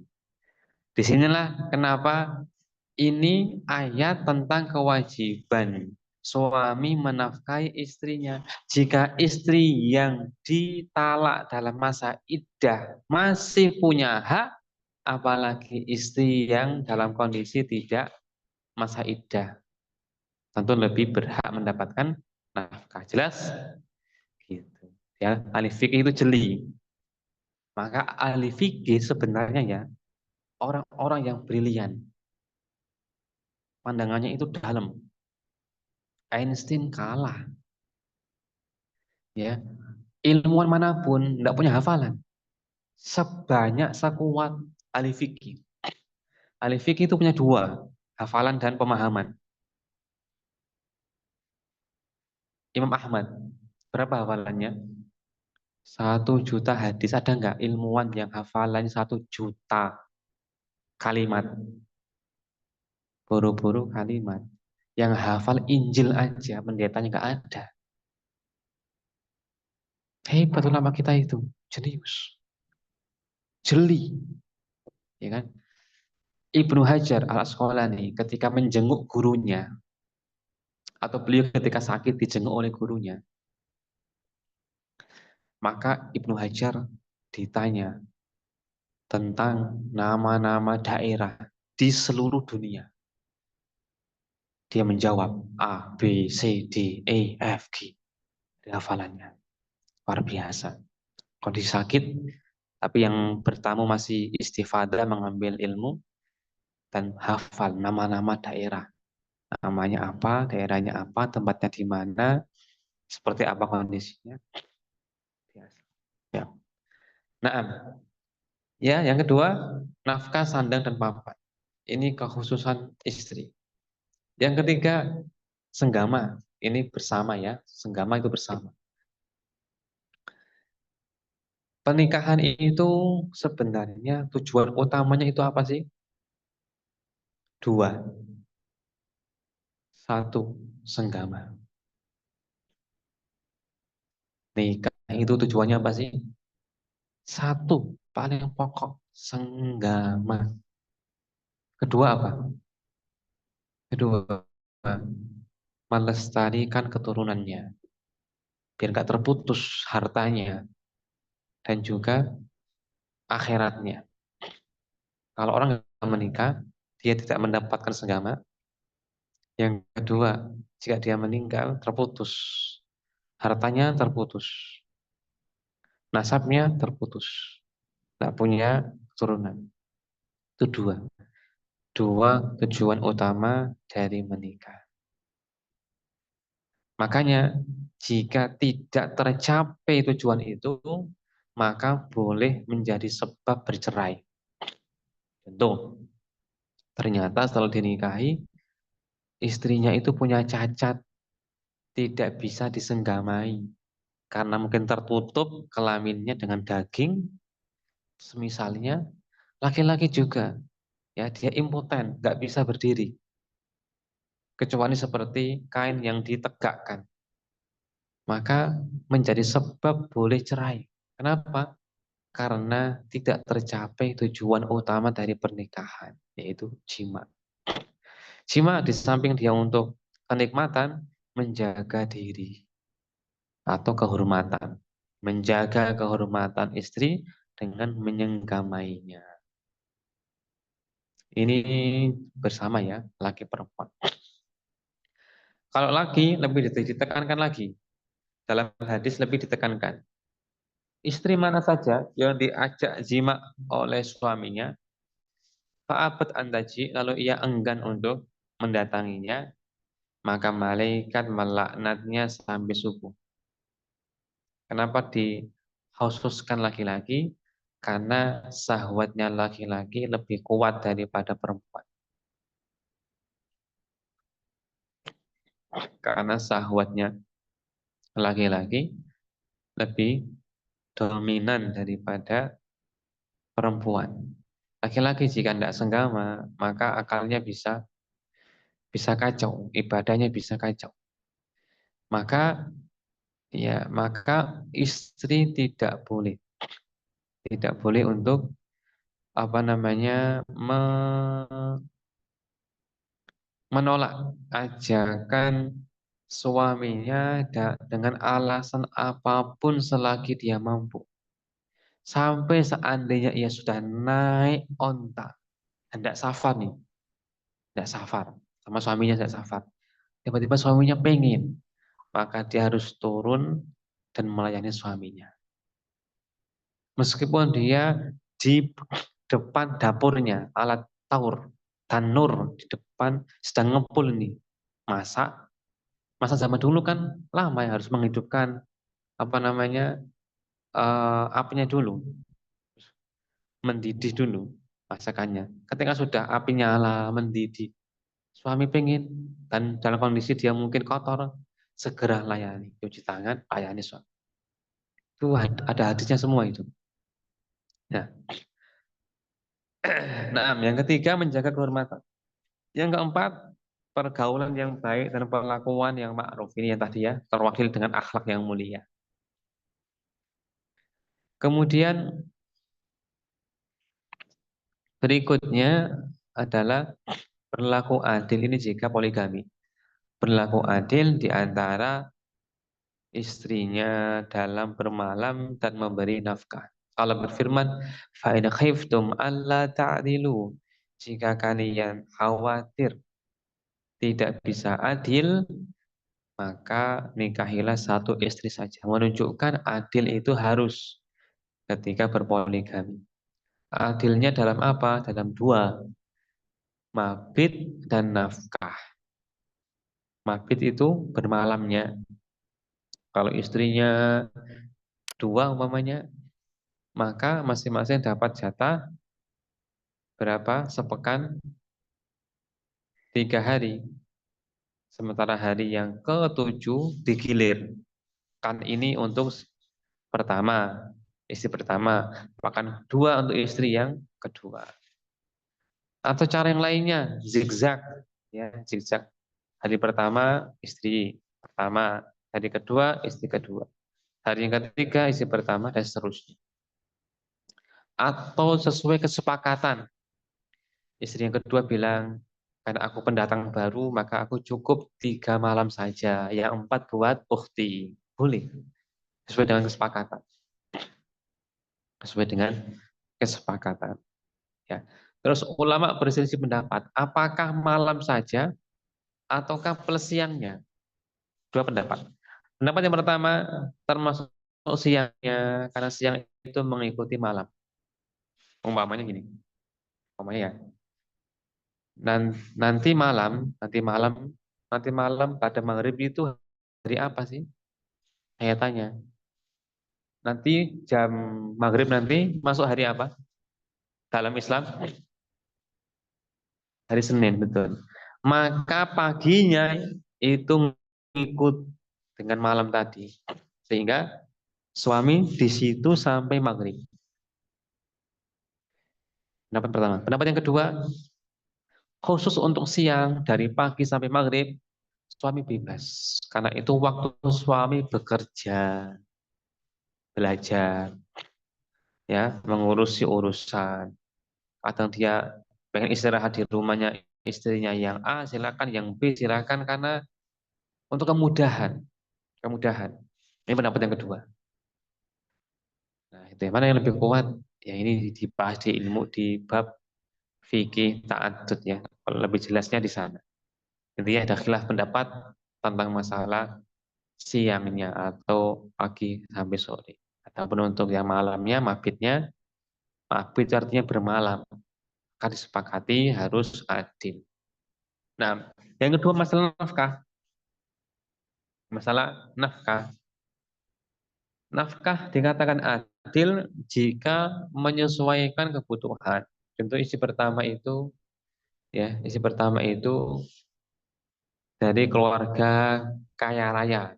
Disinilah kenapa ini ayat tentang kewajiban suami menafkahi istrinya. Jika istri yang ditalak dalam masa iddah masih punya hak, apalagi istri yang dalam kondisi tidak masa iddah, tentu lebih berhak mendapatkan nafkah. Jelas? Gitu. Ya, ahli fikih itu jeli. Maka ahli fikih sebenarnya ya orang-orang yang brilian, pandangannya itu dalam. Einstein kalah, ya. Ilmuwan manapun tidak punya hafalan sebanyak sekuat ahli fikih. Ahli fikih itu punya dua, hafalan dan pemahaman. Imam Ahmad, berapa hafalannya? 1 juta hadis. Ada nggak ilmuwan yang hafalannya 1 juta kalimat? Buru-buru kalimat. Yang hafal Injil aja pendetanya nggak ada. Hebat ulama kita itu, jenius, jeli, ya kan? Ibnu Hajar al Asqalani ketika menjenguk gurunya, atau beliau ketika sakit dijenguk oleh gurunya, maka Ibnu Hajar ditanya tentang nama-nama daerah di seluruh dunia. Dia menjawab A, B, C, D, E, F, G. Di hafalannya. Luar biasa. Kondisi sakit, tapi yang bertamu masih istifadah mengambil ilmu dan hafal nama-nama daerah. Namanya apa, daerahnya apa, tempatnya di mana, seperti apa kondisinya. Biasa. Ya. Nah, ya, yang kedua, nafkah, sandang, dan papan. Ini kekhususan istri. Yang ketiga, senggama. Ini bersama ya, senggama itu bersama. Pernikahan itu sebenarnya tujuan utamanya itu apa sih? Dua. Satu, senggama. Nikah itu tujuannya apa sih? Satu, paling pokok, senggama. Kedua apa? Kedua, melestarikan keturunannya. biar nggak terputus hartanya dan juga akhiratnya. Kalau orang yang menikah, dia tidak mendapatkan senggama. Yang kedua, jika dia meninggal, terputus. Hartanya terputus. Nasabnya terputus. Tidak punya keturunan. Itu dua. Dua tujuan utama dari menikah. Makanya, jika tidak tercapai tujuan itu, maka boleh menjadi sebab bercerai. Contoh, ternyata setelah dinikahi, istrinya itu punya cacat, tidak bisa disenggamai. Karena mungkin tertutup kelaminnya dengan daging, semisalnya laki-laki juga, ya dia impoten, nggak bisa berdiri, kecuali seperti kain yang ditegakkan, maka menjadi sebab boleh cerai. Kenapa? Karena tidak tercapai tujuan utama dari pernikahan, yaitu jima. Jima di samping dia untuk kenikmatan, menjaga diri atau kehormatan, menjaga kehormatan istri dengan menyenggamainya. Ini bersama ya, laki perempuan. Kalau laki lebih ditekankan lagi, dalam hadis lebih ditekankan. Istri mana saja yang diajak jima oleh suaminya, fa'abat antaji, lalu ia enggan untuk mendatanginya, maka malaikat melaknatnya sampai subuh. Kenapa dikhususkan laki-laki? Karena syahwatnya laki-laki lebih kuat daripada perempuan. Karena syahwatnya laki-laki lebih dominan daripada perempuan. Laki-laki jika tidak senggama, maka akalnya bisa kacau, ibadahnya bisa kacau. Maka istri tidak boleh untuk apa namanya menolak ajakan suaminya dengan alasan apapun selagi dia mampu. Sampai seandainya ia sudah naik onta, hendak safar nih, hendak safar, sama suaminya hendak safar. Tiba-tiba suaminya pengen, maka dia harus turun dan melayani suaminya. Meskipun dia di depan dapurnya, alat taur, tanur di depan sedang ngepul ini, masak. Masa zaman dulu kan lama ya, harus menghidupkan apa namanya apinya dulu, mendidih dulu masakannya. Ketika sudah api nyala, mendidih, suami pengen dan dalam kondisi dia mungkin kotor, segera layani, cuci tangan, layani suami. Itu ada hadisnya semua itu. Nah, nah, yang ketiga menjaga kehormatan. Yang keempat, pergaulan yang baik dan perlakuan yang ma'ruf. Ini yang tadi ya, terwakil dengan akhlak yang mulia. Kemudian berikutnya adalah berlaku adil ini jika poligami. Berlaku adil di antara istrinya dalam bermalam dan memberi nafkah. Allah berfirman, "Fa in khiftum alla ta'dilu." Jika kalian khawatir tidak bisa adil, maka nikahilah satu istri saja. Menunjukkan adil itu harus ketika berpoligami. Adilnya dalam apa? Dalam dua, mabit dan nafkah. Mabit itu bermalamnya. Kalau istrinya dua umpamanya, maka masing-masing dapat jatah berapa? Sepekan 3 hari. Sementara hari yang ketujuh digilir. Kan ini untuk pertama, istri pertama, bahkan dua untuk istri yang kedua. Atau cara yang lainnya, zigzag, ya zigzag. Hari pertama istri pertama, hari kedua istri kedua, hari yang ketiga istri pertama dan seterusnya. Atau sesuai kesepakatan, istri yang kedua bilang, karena aku pendatang baru, maka aku cukup 3 malam saja, yang 4 buat ukhti, Boleh, sesuai dengan kesepakatan. Sesuai dengan kesepakatan. Ya. Terus ulama berselisih pendapat, apakah malam saja ataukah plus siangnya? Dua pendapat. Pendapat yang pertama termasuk siangnya, karena siang itu mengikuti malam. Umpamanya gini, umpamanya ya. Nanti malam pada maghrib itu hari apa sih? Saya tanya. Nanti jam maghrib nanti masuk hari apa? Dalam Islam hari Senin, betul. Maka paginya itu ikut dengan malam tadi. Sehingga suami di situ sampai maghrib. Pendapat pertama. Pendapat yang kedua, khusus untuk siang dari pagi sampai maghrib, suami bebas. Karena itu waktu suami bekerja, belajar, ya, mengurusi urusan. Kadang dia pengen istirahat di rumahnya istrinya yang A, silakan, yang B silakan, karena untuk kemudahan, kemudahan. Ini pendapat yang kedua. Nah, itu yang mana yang lebih kuat? Ya ini dibahas di ilmu di bab fikih ta'addud ya. Kalau lebih jelasnya di sana. Intinya ada khilaf pendapat tentang masalah siangnya atau pagi sampai sore. Ataupun untuk yang malamnya, mabit artinya bermalam. Maka disepakati harus adil. Nah, yang kedua masalah nafkah. Masalah nafkah. Nafkah dikatakan adil jika menyesuaikan kebutuhan. Contoh isi pertama itu dari keluarga kaya raya.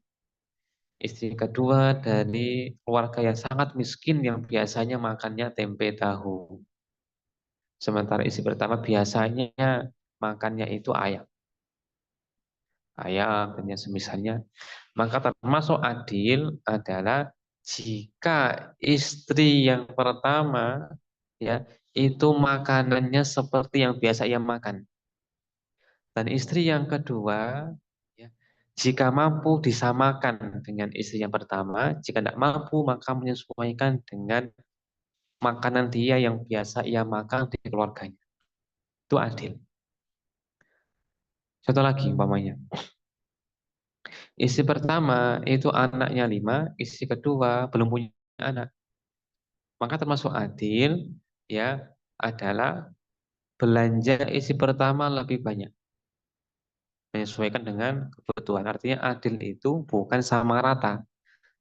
Istri kedua dari keluarga yang sangat miskin yang biasanya makannya tempe tahu. Sementara istri pertama biasanya makannya itu ayam. Ayam dan yang semisalnya. Maka termasuk adil adalah jika istri yang pertama ya itu makanannya seperti yang biasa ia makan. Dan istri yang kedua ya, jika mampu disamakan dengan istri yang pertama, jika tidak mampu maka menyesuaikan dengan makanan dia yang biasa ia makan di keluarganya. Itu adil. Contoh lagi umpamanya. Istri pertama itu anaknya 5, istri kedua belum punya anak. Maka termasuk adil ya adalah belanja istri pertama lebih banyak. Menyesuaikan dengan kebutuhan. Artinya adil itu bukan sama rata,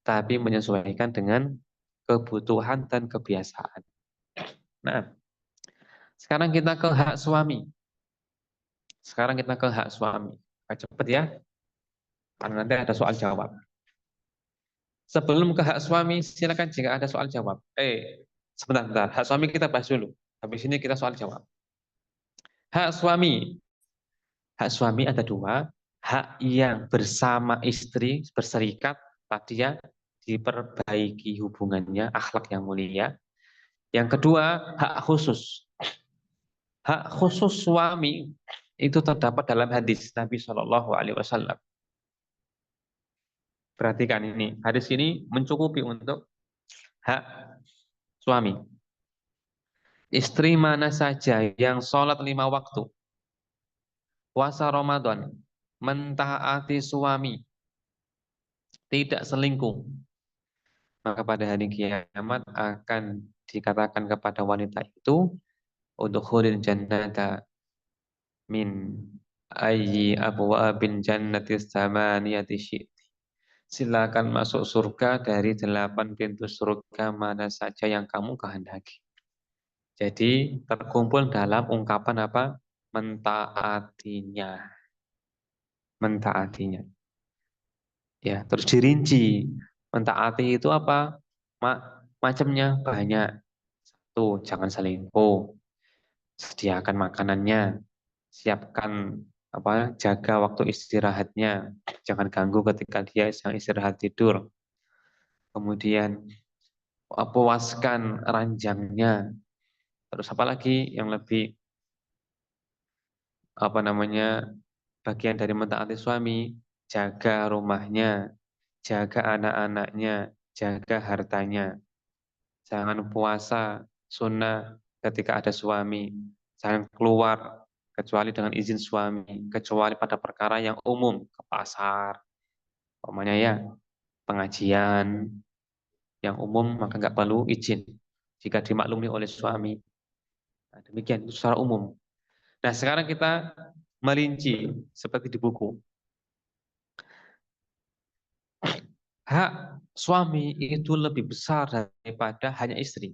tapi menyesuaikan dengan kebutuhan dan kebiasaan. Nah, sekarang kita ke hak suami. Sekarang kita ke hak suami. Cepat ya, karena nanti ada soal jawab. Sebelum ke hak suami, silakan jika ada soal jawab. Sebentar. Hak suami kita bahas dulu. Habis ini kita soal jawab. Hak suami. Hak suami ada dua. Hak yang bersama istri, berserikat, tadi ya, diperbaiki hubungannya, akhlak yang mulia. Yang kedua, hak khusus. Hak khusus suami itu terdapat dalam hadis Nabi Shallallahu Alaihi Wasallam. Perhatikan ini, hadis ini mencukupi untuk hak suami. Istri mana saja yang sholat 5 waktu, puasa Ramadan, mentaati suami, tidak selingkuh, maka pada hari kiamat akan dikatakan kepada wanita itu, untuk khulil jannata min ayyi abwabin jannati tsamaniyati syi'ti. Silakan masuk surga dari 8 pintu surga mana saja yang kamu kehendaki. Jadi terkumpul dalam ungkapan apa? Mentaatinya. Mentaatinya. Ya, terus dirinci. Mentaati itu apa? Macamnya banyak. Satu, jangan selingkuh. Sediakan makanannya. Siapkan apa? Jaga waktu istirahatnya. Jangan ganggu ketika dia sedang istirahat tidur. Kemudian puaskan ranjangnya. Terus apa lagi yang lebih apa namanya bagian dari mentaati suami, jaga rumahnya, jaga anak-anaknya, jaga hartanya. Jangan puasa sunnah ketika ada suami. Jangan keluar kecuali dengan izin suami, kecuali pada perkara yang umum, ke pasar, umpamanya ya, pengajian yang umum maka nggak perlu izin jika dimaklumi oleh suami. Nah, demikian itu secara umum. Nah, sekarang kita merinci seperti di buku. Hak suami itu lebih besar daripada hanya istri.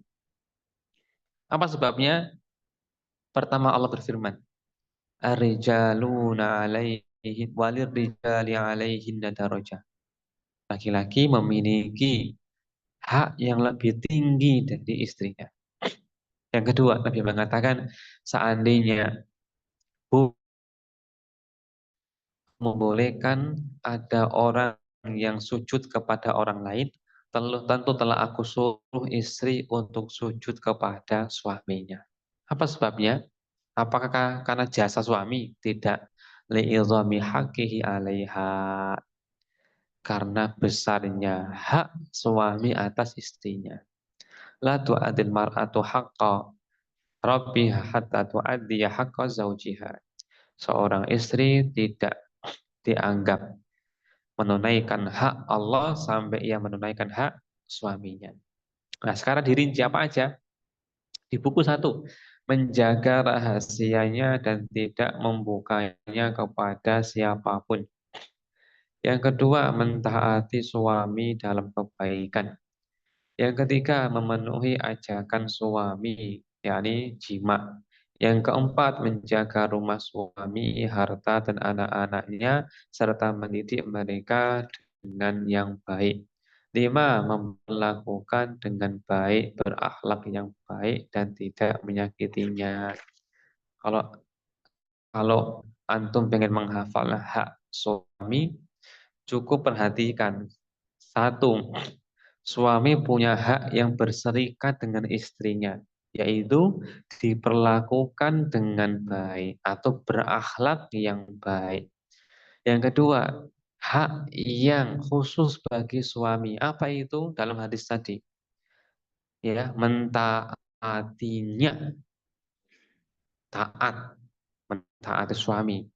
Apa sebabnya? Pertama Allah berfirman, Ar-rijaluna alaihi walirrijali alaihinna darajah. Laki-laki memiliki hak yang lebih tinggi dari istrinya. Yang kedua, Nabi mengatakan seandainya bu membolehkan ada orang yang sujud kepada orang lain, tentu telah aku suruh istri untuk sujud kepada suaminya. Apa sebabnya? Apakah karena jasa suami? Tidak. Li'idhami haqqihi 'alaiha. Karena besarnya hak suami atas istrinya. La tu'adil mar'atu haqqa rabbiha hatta tu'addiya haqqa zawjiha. Seorang istri tidak dianggap menunaikan hak Allah sampai ia menunaikan hak suaminya. Nah, sekarang dirinci apa aja? Di buku 1, menjaga rahasianya dan tidak membukanya kepada siapapun. Yang kedua, mentaati suami dalam kebaikan. Yang ketiga, memenuhi ajakan suami, yakni jima. Yang keempat, menjaga rumah suami, harta dan anak-anaknya, serta mendidik mereka dengan yang baik. 5, memperlakukan dengan baik, berakhlak yang baik, dan tidak menyakitinya. Kalau kalau antum pengen menghafal hak suami, cukup perhatikan. 1, suami punya hak yang berserikat dengan istrinya, yaitu diperlakukan dengan baik atau berakhlak yang baik. Yang kedua, hak yang khusus bagi suami. Apa itu dalam hadis tadi? Ya, mentaatinya, taat, mentaati suami,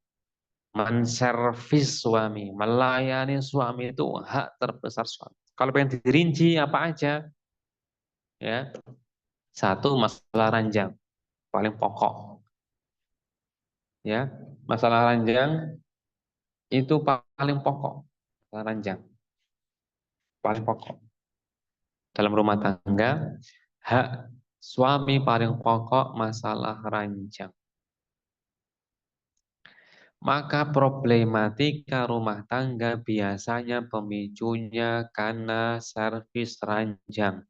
menservis suami, melayani suami itu hak terbesar suami. Kalau pengen dirinci apa aja? Ya, 1, masalah ranjang, paling pokok. Ya, masalah ranjang itu paling pokok. Masalah ranjang, paling pokok. Dalam rumah tangga, hak suami paling pokok masalah ranjang. Maka problematika rumah tangga biasanya pemicunya karena servis ranjang.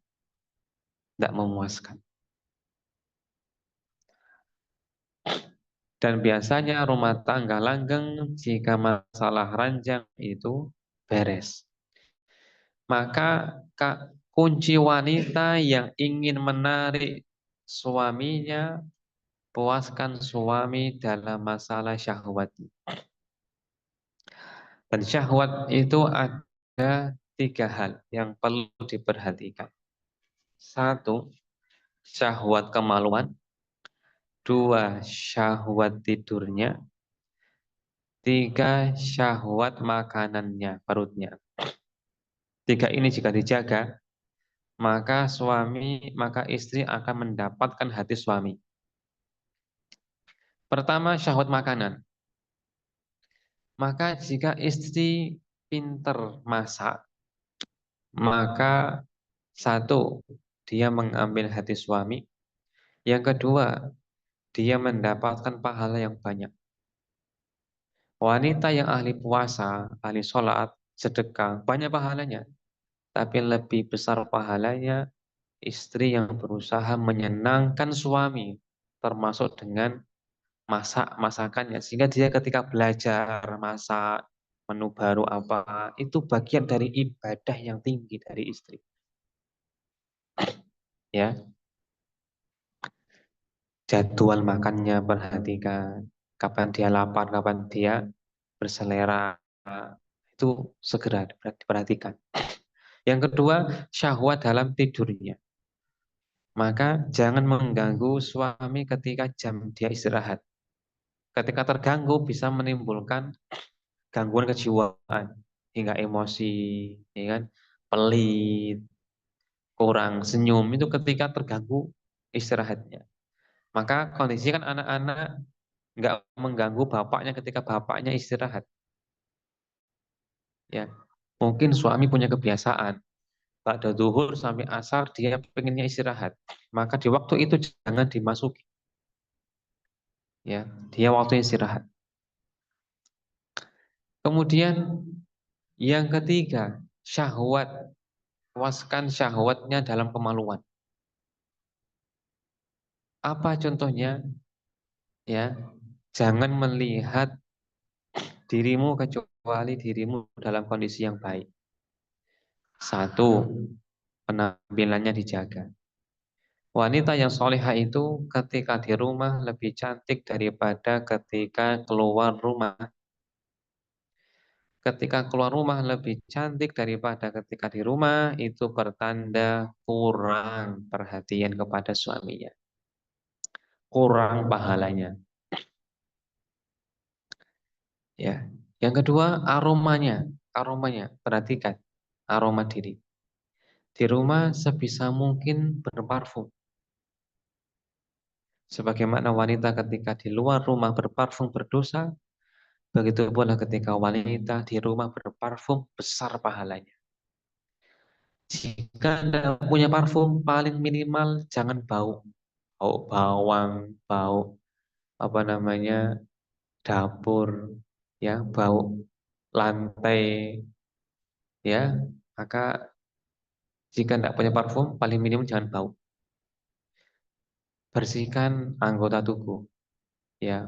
Tidak memuaskan. Dan biasanya rumah tangga langgeng jika masalah ranjang itu beres. Maka kunci wanita yang ingin menarik suaminya, puaskan suami dalam masalah syahwat. Dan syahwat itu ada 3 hal yang perlu diperhatikan. 1, syahwat kemaluan. 2, syahwat tidurnya. 3, syahwat makanannya, perutnya. 3 ini jika dijaga, maka istri akan mendapatkan hati suami. Pertama, syahwat makanan. Maka jika istri pinter masak, maka 1, dia mengambil hati suami. Yang kedua, dia mendapatkan pahala yang banyak. Wanita yang ahli puasa, ahli sholat, sedekah, banyak pahalanya. Tapi lebih besar pahalanya istri yang berusaha menyenangkan suami, termasuk dengan masakannya. Sehingga dia ketika belajar masak, menu baru apa, itu bagian dari ibadah yang tinggi dari istri. Ya, jadwal makannya perhatikan, kapan dia lapar, kapan dia berselera. Itu segera diperhatikan. Yang kedua, syahwat dalam tidurnya. Maka jangan mengganggu suami ketika jam dia istirahat. Ketika terganggu bisa menimbulkan gangguan kejiwaan hingga emosi, ya kan, pelit, kurang senyum itu ketika terganggu istirahatnya. Maka kondisi kan anak-anak nggak mengganggu bapaknya ketika bapaknya istirahat. Ya, mungkin suami punya kebiasaan pada duhur sampai asar dia pengennya istirahat. Maka di waktu itu jangan dimasuki. Ya, dia waktu istirahat. Kemudian yang ketiga, syahwat. Puaskan syahwatnya dalam kemaluan. Apa contohnya? Ya, jangan melihat dirimu kecuali dirimu dalam kondisi yang baik. Satu, penampilannya dijaga. Wanita yang solehah itu ketika di rumah lebih cantik daripada ketika keluar rumah. Ketika keluar rumah lebih cantik daripada ketika di rumah, itu pertanda kurang perhatian kepada suaminya. Kurang pahalanya. Ya. Yang kedua, aromanya. Aromanya, perhatikan aroma diri. Di rumah sebisa mungkin berparfum. Sebagaimana wanita ketika di luar rumah berparfum berdosa, begitu pula ketika wanita di rumah berparfum besar pahalanya. Jika Anda punya parfum, paling minimal jangan bau. Bau bawang, bau apa namanya, dapur, ya, bau lantai, ya. Maka jika tidak punya parfum, paling minimum jangan bau. Bersihkan anggota tubuh, ya,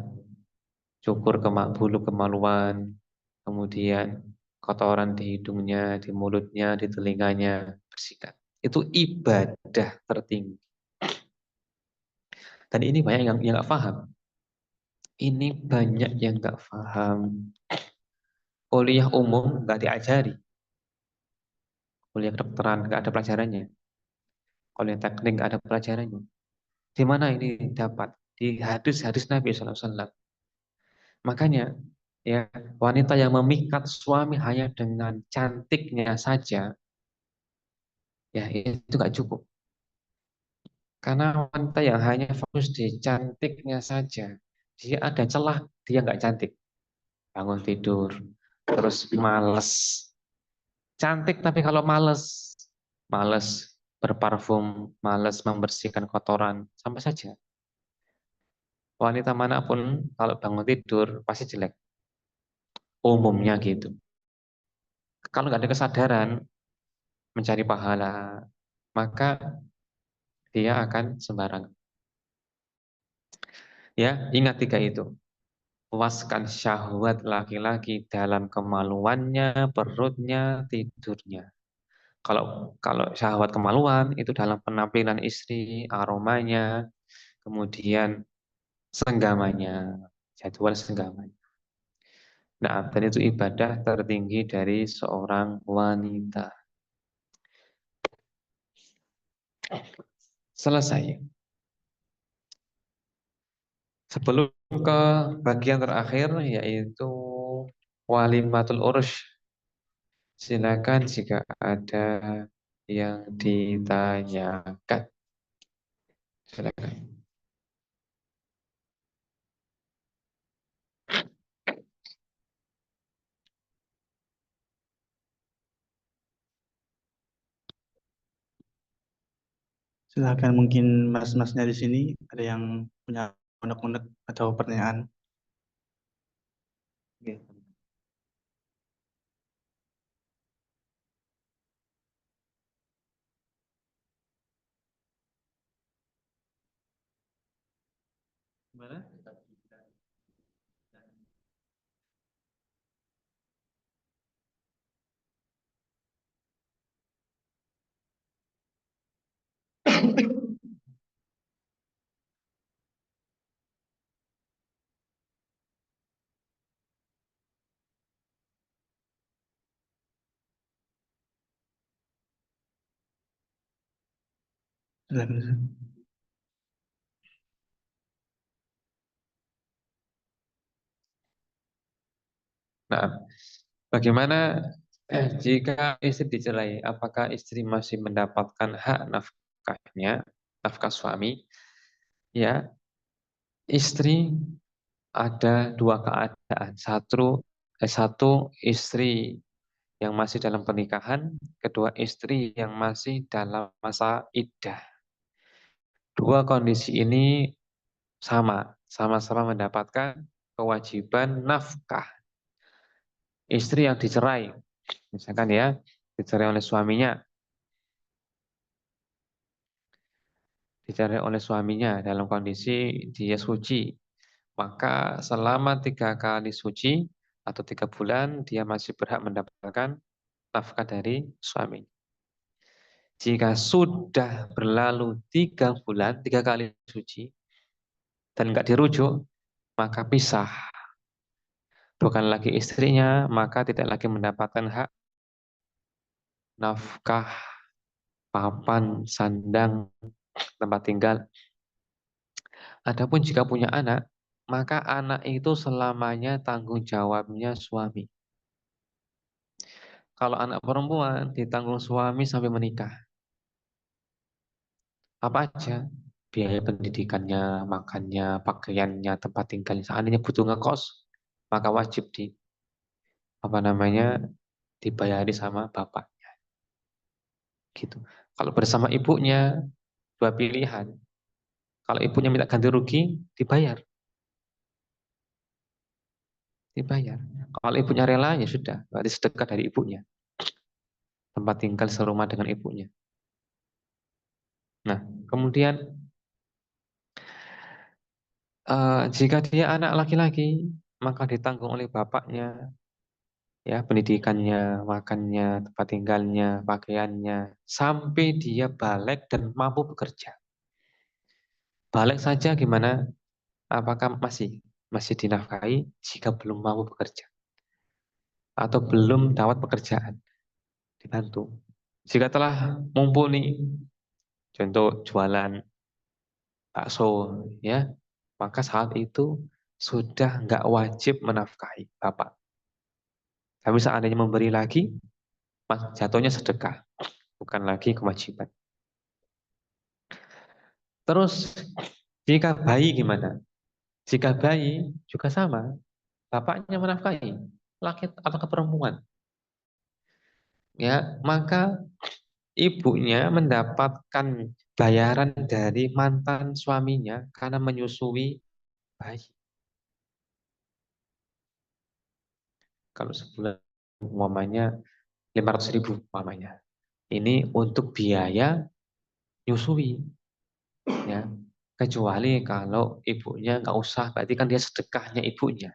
cukur bulu kemaluan, kemudian kotoran di hidungnya, di mulutnya, di telinganya, bersihkan. Itu ibadah tertinggi. Dan ini banyak yang nggak paham. Ini banyak yang nggak paham. Kuliah umum nggak diajari. Kuliah kedokteran nggak ada pelajarannya. Kuliah teknik nggak ada pelajarannya. Di mana ini dapat? Di hadis-hadis Nabi SAW. Makanya, ya, wanita yang memikat suami hanya dengan cantiknya saja, ya itu nggak cukup. Karena wanita yang hanya fokus di cantiknya saja, dia ada celah, dia nggak cantik. Bangun tidur, terus males. Cantik tapi kalau males, males berparfum, males membersihkan kotoran, sama saja. Wanita manapun kalau bangun tidur pasti jelek. Umumnya gitu. Kalau nggak ada kesadaran mencari pahala, maka dia akan sembarangan. Ya, ingat tiga itu. Puaskan syahwat laki-laki dalam kemaluannya, perutnya, tidurnya. Kalau kalau syahwat kemaluan itu dalam penampilan istri, aromanya, kemudian senggamanya, jadwal senggamanya. Nah, dan itu ibadah tertinggi dari seorang wanita. Selesai. Sebelum ke bagian terakhir yaitu walimatul urus. Silakan jika ada yang ditanyakan. Silakan. Silakan mungkin mas-masnya di sini ada yang punya unek-unek atau pertanyaan. Gimana? Nah, bagaimana jika istri dicerai? Apakah istri masih mendapatkan hak nafkahnya, nafkah suami? Ya, istri ada dua keadaan. Satu istri yang masih dalam pernikahan, kedua istri yang masih dalam masa iddah. Dua kondisi ini sama-sama mendapatkan kewajiban nafkah. Istri yang dicerai, misalkan ya, dicerai oleh suaminya, dalam kondisi dia suci, maka selama 3 kali suci atau 3 bulan dia masih berhak mendapatkan nafkah dari suami. Jika sudah berlalu 3 bulan, 3 kali suci dan nggak dirujuk, maka pisah. Bukan lagi istrinya, maka tidak lagi mendapatkan hak nafkah, papan, sandang, tempat tinggal. Adapun jika punya anak, maka anak itu selamanya tanggung jawabnya suami. Kalau anak perempuan ditanggung suami sampai menikah. Apa aja? Biaya pendidikannya, makannya, pakaiannya, tempat tinggalnya. Seandainya butuh ngekos, maka wajib apa namanya dibayari sama bapak. Gitu. Kalau bersama ibunya, dua pilihan. Kalau ibunya minta ganti rugi, dibayar. Dibayar. Kalau ibunya rela, ya sudah. Berarti sedekah dari ibunya. Tempat tinggal serumah dengan ibunya. Nah, kemudian jika dia anak laki-laki, maka ditanggung oleh bapaknya, ya pendidikannya, makannya, tempat tinggalnya, pakaiannya, sampai dia balik dan mampu bekerja. Balik saja gimana? Apakah masih dinafkahi jika belum mampu bekerja atau belum dapat pekerjaan, dibantu. Jika telah mumpuni, contoh jualan bakso, ya, maka saat itu sudah nggak wajib menafkahi bapak. Tapi seandainya memberi lagi, jatuhnya sedekah, bukan lagi kewajiban. Terus jika bayi gimana? Jika bayi juga sama, bapaknya menafkahi, laki atau perempuan. Ya, maka ibunya mendapatkan bayaran dari mantan suaminya karena menyusui bayi. Kalau sebulan umpamanya 500.000 umpamanya. Ini untuk biaya nyusui, ya. Kecuali kalau ibunya nggak usah, berarti kan dia sedekahnya ibunya.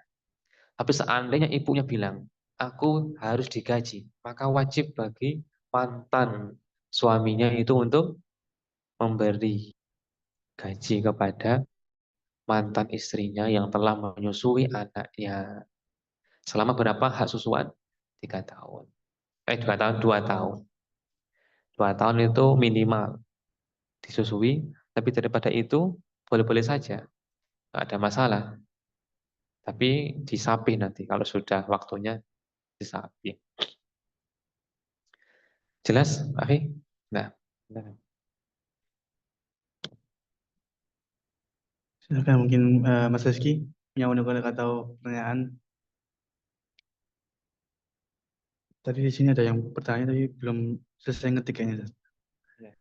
Tapi seandainya ibunya bilang, aku harus digaji, maka wajib bagi mantan suaminya itu untuk memberi gaji kepada mantan istrinya yang telah menyusui anaknya. Selama berapa hak susuan? 3 tahun. 2 tahun, 2 tahun. 2 tahun itu minimal disusui, tapi daripada itu boleh-boleh saja, nggak ada masalah. Tapi disapih nanti kalau sudah waktunya disapih. Jelas, Akhi? Nah, nah. Silakan mungkin Mas Rizky punya unek-unek atau pertanyaan. Tadi di sini ada yang bertanya tapi belum selesai ngetik kayaknya, Ustaz. Ya.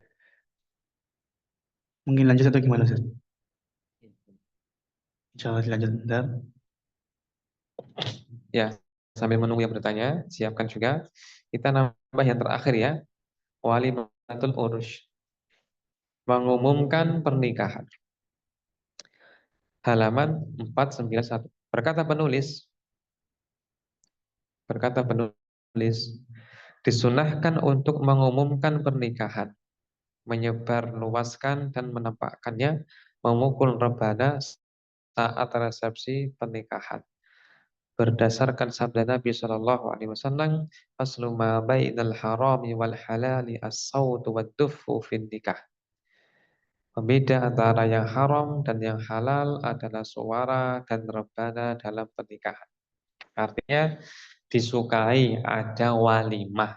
Mungkin lanjut atau gimana, Ustaz? Insya Allah dilanjut bentar. Ya, sambil menunggu yang bertanya, siapkan juga. Kita nambah yang terakhir ya. Walimatul urus. Mengumumkan pernikahan. Halaman 491. Berkata penulis, disunahkan untuk mengumumkan pernikahan, menyebar luaskan dan menampakkannya, memukul rebana saat resepsi pernikahan. Berdasarkan sabda Nabi Shallallahu Alaihi Wasallam, aslu ma bainal harami wal halali as-sautu wad dufu fin nikah. Pembeda antara yang haram dan yang halal adalah suara dan rebana dalam pernikahan. Artinya disukai ada walimah,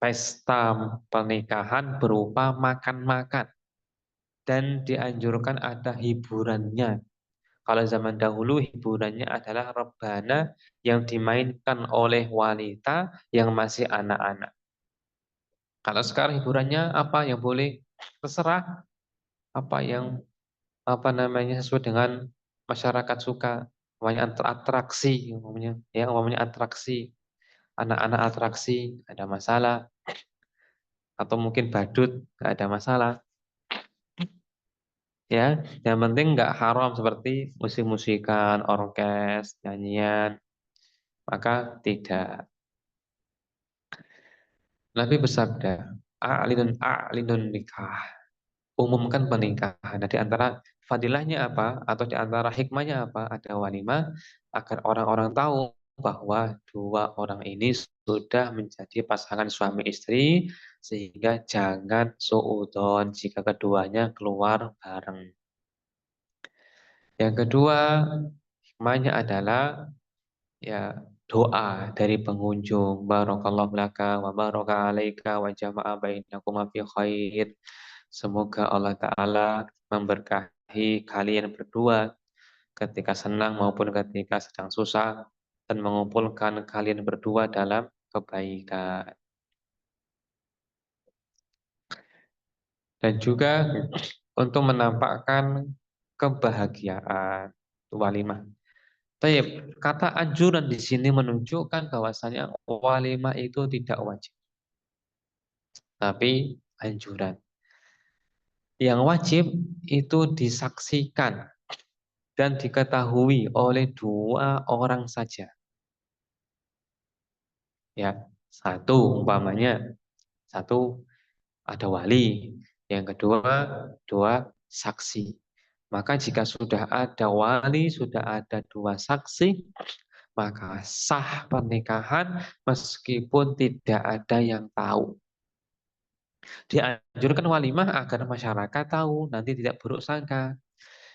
pesta pernikahan berupa makan-makan, dan dianjurkan ada hiburannya. Kalau zaman dahulu hiburannya adalah rebana yang dimainkan oleh wanita yang masih anak-anak. Kalau sekarang hiburannya apa yang boleh, terserah, apa yang sesuai dengan masyarakat suka, namanya atraksi, namanya atraksi, anak-anak atraksi, ada masalah, atau mungkin badut, nggak ada masalah. Ya, yang penting nggak haram seperti musik-musikan, orkes, nyanyian, maka tidak. Nabi bersabda, a'linun nikah, umumkan pernikahan. Nah, di antara fadilahnya apa, atau di antara hikmahnya apa, ada walimah agar orang-orang tahu bahwa dua orang ini sudah menjadi pasangan suami istri, sehingga jangan suudzon jika keduanya keluar bareng. Yang kedua, hikmahnya adalah ya doa dari pengunjung, barakallahu laka wa baraka alaika wa jama'a bainakuma fi khair. Semoga Allah Ta'ala memberkahi kalian berdua ketika senang maupun ketika sedang susah, dan mengumpulkan kalian berdua dalam kebaikan. Dan juga untuk menampakkan kebahagiaan walimah. Taib, kata anjuran di sini menunjukkan bahwasanya walimah itu tidak wajib, tapi anjuran. Yang wajib itu disaksikan dan diketahui oleh dua orang saja. Ya, satu ada wali, yang kedua dua saksi. Maka jika sudah ada wali, sudah ada dua saksi, maka sah pernikahan meskipun tidak ada yang tahu. Dianjurkan walimah agar masyarakat tahu, nanti tidak buruk sangka.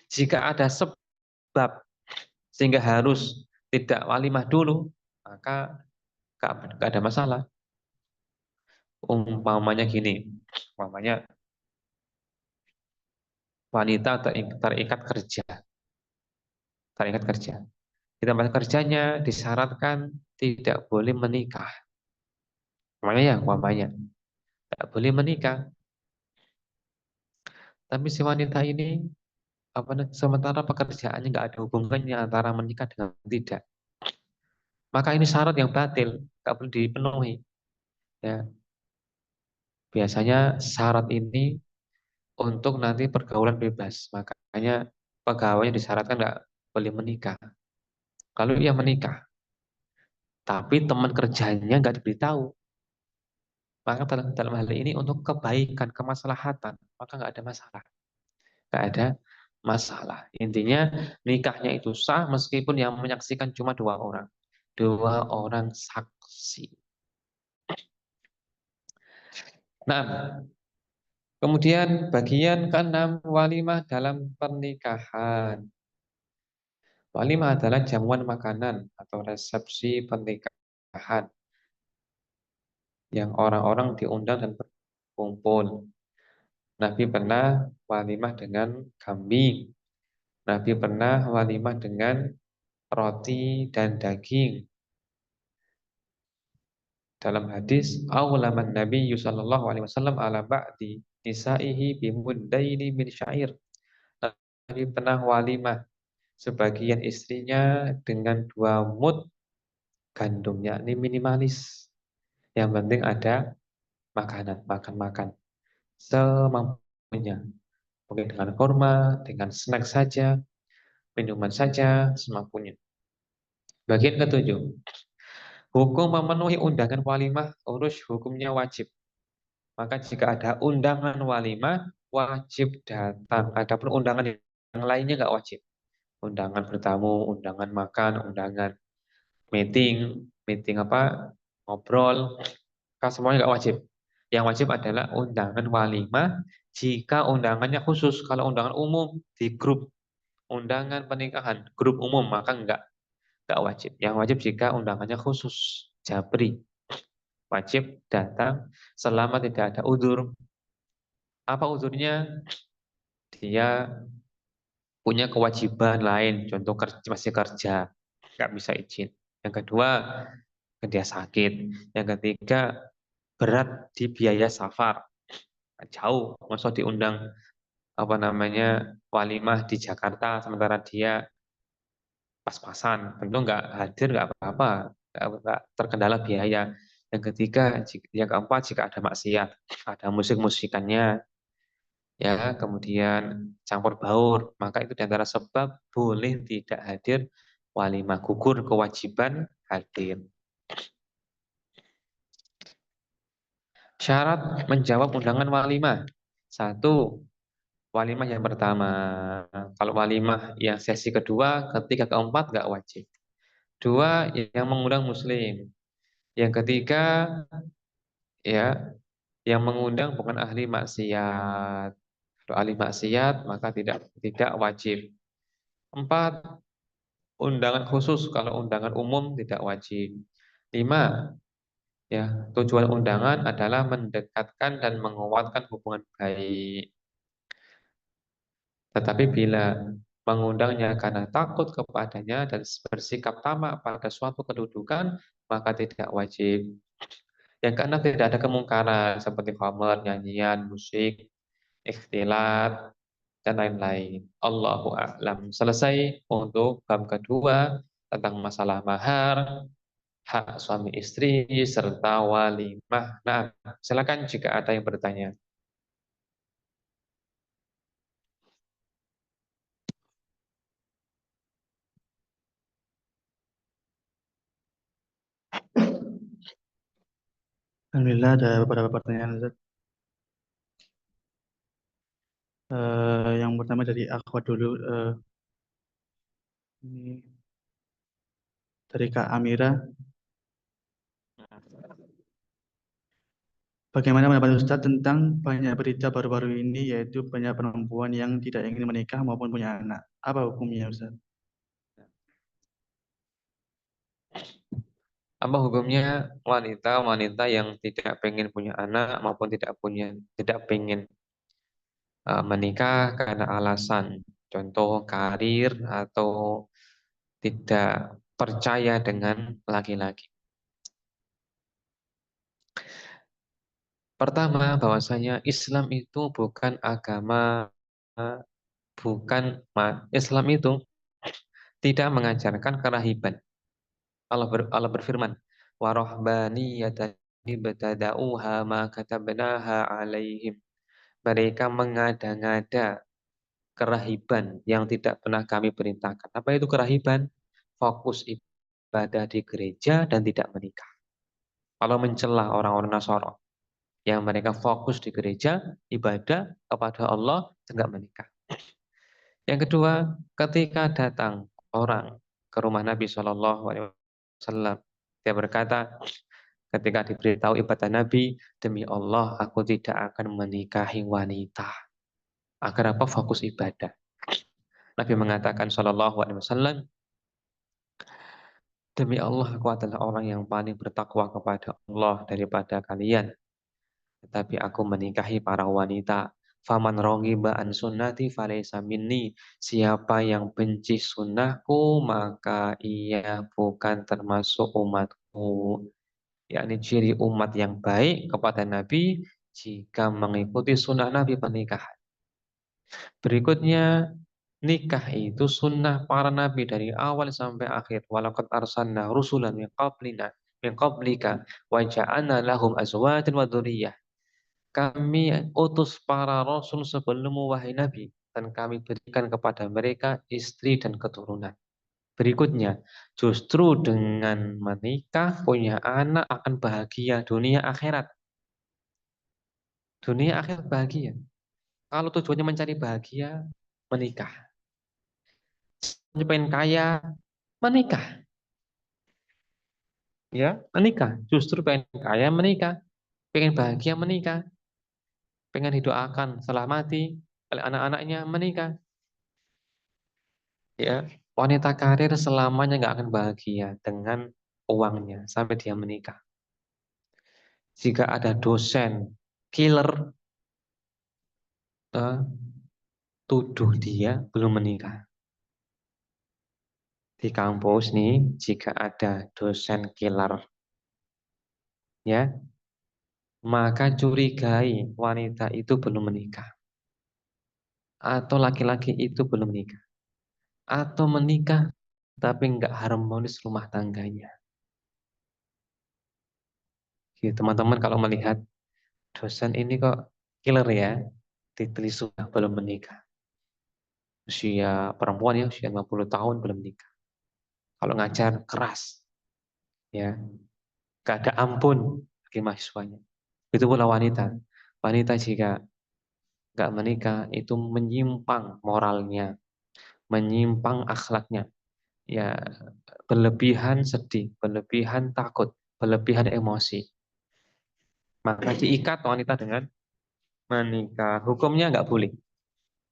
Jika ada sebab sehingga harus tidak walimah dulu, maka nggak ada masalah. Umpamanya gini, umpamanya wanita terikat kerja. Di tempat kerjanya disyaratkan tidak boleh menikah. Umpamanya tidak boleh menikah. Tapi si wanita ini sementara pekerjaannya nggak ada hubungannya antara menikah dengan tidak. Maka ini syarat yang batil, nggak boleh dipenuhi. Ya, biasanya syarat ini untuk nanti pergaulan bebas. Makanya pegawainya disyaratkan nggak boleh menikah. Kalau ia menikah, tapi teman kerjanya nggak diberitahu, maka dalam hal ini untuk kebaikan, kemaslahatan, maka nggak ada masalah. Nggak ada masalah. Intinya nikahnya itu sah meskipun yang menyaksikan cuma dua orang saksi. Nah, kemudian bagian keenam, walimah dalam pernikahan. Walimah adalah jamuan makanan atau resepsi pernikahan yang orang-orang diundang dan berkumpul. Nabi pernah walimah dengan kambing. Nabi pernah walimah dengan roti dan daging. Dalam hadis, awlaman Nabi sallallahu alaihi wasallam ala ba'di nisaihi bimuddaini min syair. Nabi pernah walimah sebagian istrinya dengan 2 mud gandum, yakni minimalis. Yang penting ada makanan, makan-makan semampunya. Mungkin dengan kurma, dengan snack saja, minuman saja, semampunya. Bagian ketujuh, hukum memenuhi undangan walimah, urus hukumnya wajib. Maka jika ada undangan walimah, wajib datang. Adapun undangan yang lainnya nggak wajib. Undangan bertamu, undangan makan, undangan meeting apa, ngobrol, kan semuanya nggak wajib. Yang wajib adalah undangan walimah. jika undangannya khusus. Kalau undangan umum di grup undangan pernikahan, grup umum, maka enggak wajib. Yang wajib jika undangannya khusus, Japri, wajib datang selama tidak ada udzur. Apa udzurnya? Dia punya kewajiban lain, contoh kerja, masih kerja, nggak bisa izin. Yang kedua, dia sakit. Yang ketiga, berat di biaya safar, jauh, masuk diundang apa namanya walimah di Jakarta, sementara dia pas-pasan, tentu nggak hadir nggak apa-apa, nggak terkendala biaya. Yang ketiga, yang keempat, jika ada maksiat, ada musik-musikannya, ya, kemudian campur baur, maka itu diantara sebab boleh tidak hadir walimah, gugur kewajiban hadir. Syarat menjawab undangan walimah. Satu, walimah yang pertama. Kalau walimah yang sesi kedua, ketiga, keempat nggak wajib. Dua, yang mengundang muslim. Yang ketiga, ya, yang mengundang bukan ahli maksiat. Kalau ahli maksiat maka tidak wajib. Empat, undangan khusus. Kalau undangan umum tidak wajib. Lima, ya, tujuan undangan adalah mendekatkan dan menguatkan hubungan baik. Tetapi bila mengundangnya karena takut kepadanya dan bersikap tamak pada suatu kedudukan, maka tidak wajib. Yang keenam, tidak ada kemungkaran seperti khamar, nyanyian, musik, ikhtilat, dan lain-lain. Allahu a'lam. Selesai untuk bab kedua tentang masalah mahar, hak suami istri, serta walimah. Nah, silakan jika ada yang bertanya. Alhamdulillah ada beberapa pertanyaan Ustaz. Yang pertama dari Akhwat dulu. Ini dari Kak Amira. Bagaimana pendapat Ustaz tentang banyak berita baru-baru ini, yaitu banyak perempuan yang tidak ingin menikah maupun punya anak? Apa hukumnya Ustaz? Apa hukumnya wanita-wanita yang tidak pengen punya anak maupun tidak pengen menikah karena alasan contoh karir atau tidak percaya dengan laki-laki. Pertama, bahwasanya Islam itu bukan agama, Islam itu tidak mengajarkan kerahiban. Allah berfirman, wa rahbaniyatan ibtada'uha ma katabnaha 'alaihim. Mereka mengada-ngada kerahiban yang tidak pernah kami perintahkan. Apa itu kerahiban? Fokus ibadah di gereja dan tidak menikah. Kalau mencela orang-orang Nasara yang mereka fokus di gereja, ibadah kepada Allah, tidak menikah. Yang kedua, ketika datang orang ke rumah Nabi SAW, dia berkata, ketika diberitahu ibadah Nabi, demi Allah, aku tidak akan menikahi wanita. Agar apa? Fokus ibadah. Nabi mengatakan SAW, demi Allah, aku adalah orang yang paling bertakwa kepada Allah daripada kalian. Tetapi aku menikahi para wanita. Faman roghiba an sunnati falaysa minni. Siapa yang benci sunnahku, maka ia bukan termasuk umatku. Yakni ciri umat yang baik kepada Nabi jika mengikuti sunnah Nabi pernikahan. Berikutnya, nikah itu sunnah para nabi dari awal sampai akhir. Walaqad arsalna rusulan min qablika wa ja'alna lahum azwajan wa dzurriyyah. Kami utus para rasul sebelummu wahai Nabi, dan kami berikan kepada mereka istri dan keturunan. Berikutnya, justru dengan menikah, punya anak akan bahagia dunia akhirat. Dunia akhirat bahagia. Kalau tujuannya mencari bahagia, menikah. Pengen kaya, menikah. Ya, menikah. Justru pengen kaya, menikah. Pengen bahagia, menikah. pengen didoakan setelah mati oleh anak-anaknya menikah. Ya, wanita karir selamanya nggak akan bahagia dengan uangnya sampai dia menikah. Jika ada dosen killer, eh, tuduh dia belum menikah. Di kampus nih, jika ada dosen killer, ya, maka curigai wanita itu belum menikah, atau laki-laki itu belum menikah, atau menikah tapi nggak harmonis rumah tangganya. Gitu, teman-teman kalau melihat dosen ini kok killer ya, ditelisik belum menikah. Usia perempuan ya, usia 50 tahun belum menikah. Kalau ngajar keras, ya, gak ada ampun bagi mahasiswanya. Itu pula wanita. Wanita jika gak menikah itu menyimpang moralnya, menyimpang akhlaknya. Ya, berlebihan sedih, berlebihan takut, berlebihan emosi. Maka diikat wanita dengan menikah. Hukumnya nggak boleh.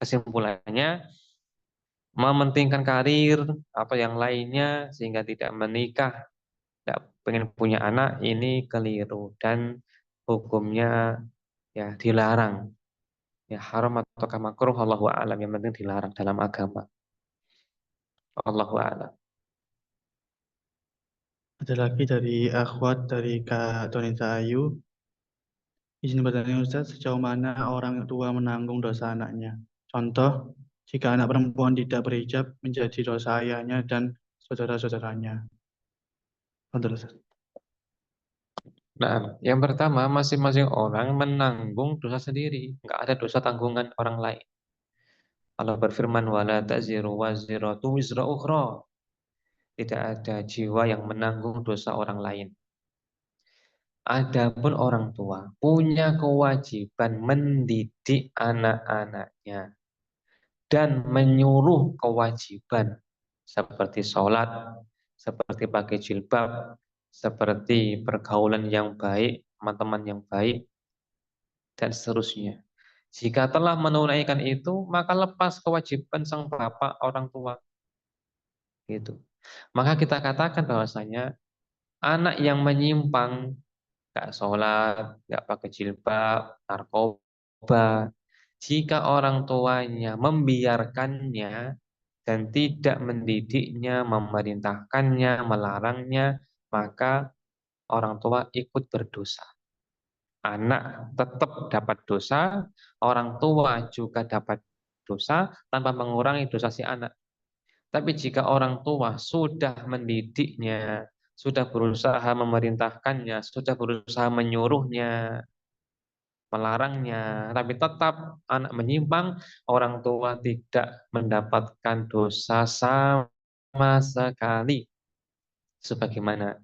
Kesimpulannya, mementingkan karir atau yang lainnya sehingga tidak menikah, tidak pengen punya anak, ini keliru dan hukumnya ya dilarang. Ya haram atau makruh, Allahu a'lam, yang penting dilarang dalam agama. Allahu a'lam. Ada lagi dari akhwat dari Kak Donita Ayu. Izin bertanya Ustaz, sejauh mana orang tua menanggung dosa anaknya? Contoh, jika anak perempuan tidak berhijab menjadi dosa ayahnya dan saudara-saudaranya. Contoh, Ustaz. Nah, yang pertama, masing-masing orang menanggung dosa sendiri, nggak ada dosa tanggungan orang lain. Allah berfirman, wala taziru waziratu wizra ukhra. Tidak ada jiwa yang menanggung dosa orang lain. Adapun orang tua punya kewajiban mendidik anak-anaknya dan menyuruh kewajiban seperti sholat, seperti pakai jilbab, seperti pergaulan yang baik, teman-teman yang baik, dan seterusnya. Jika telah menunaikan itu, maka lepas kewajiban sang bapak orang tua. Gitu. Maka kita katakan bahwasanya anak yang menyimpang, gak sholat, gak pakai jilbab, narkoba, jika orang tuanya membiarkannya dan tidak mendidiknya, memerintahkannya, melarangnya, maka orang tua ikut berdosa. Anak tetap dapat dosa, orang tua juga dapat dosa tanpa mengurangi dosa si anak. Tapi jika orang tua sudah mendidiknya, sudah berusaha memerintahkannya, sudah berusaha menyuruhnya, melarangnya, tapi tetap anak menyimpang, orang tua tidak mendapatkan dosa sama sekali. Sebagaimana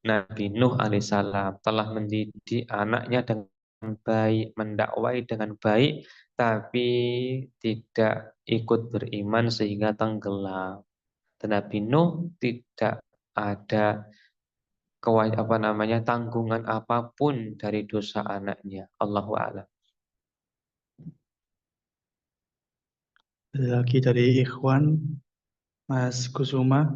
Nabi Nuh alaihissalam telah mendidik anaknya dengan baik, mendakwai dengan baik, tapi tidak ikut beriman sehingga tenggelam. Dan Nabi Nuh tidak ada tanggungan apapun dari dosa anaknya. Allahu a'lam. Ada lagi dari Ikhwan, Mas Kusuma.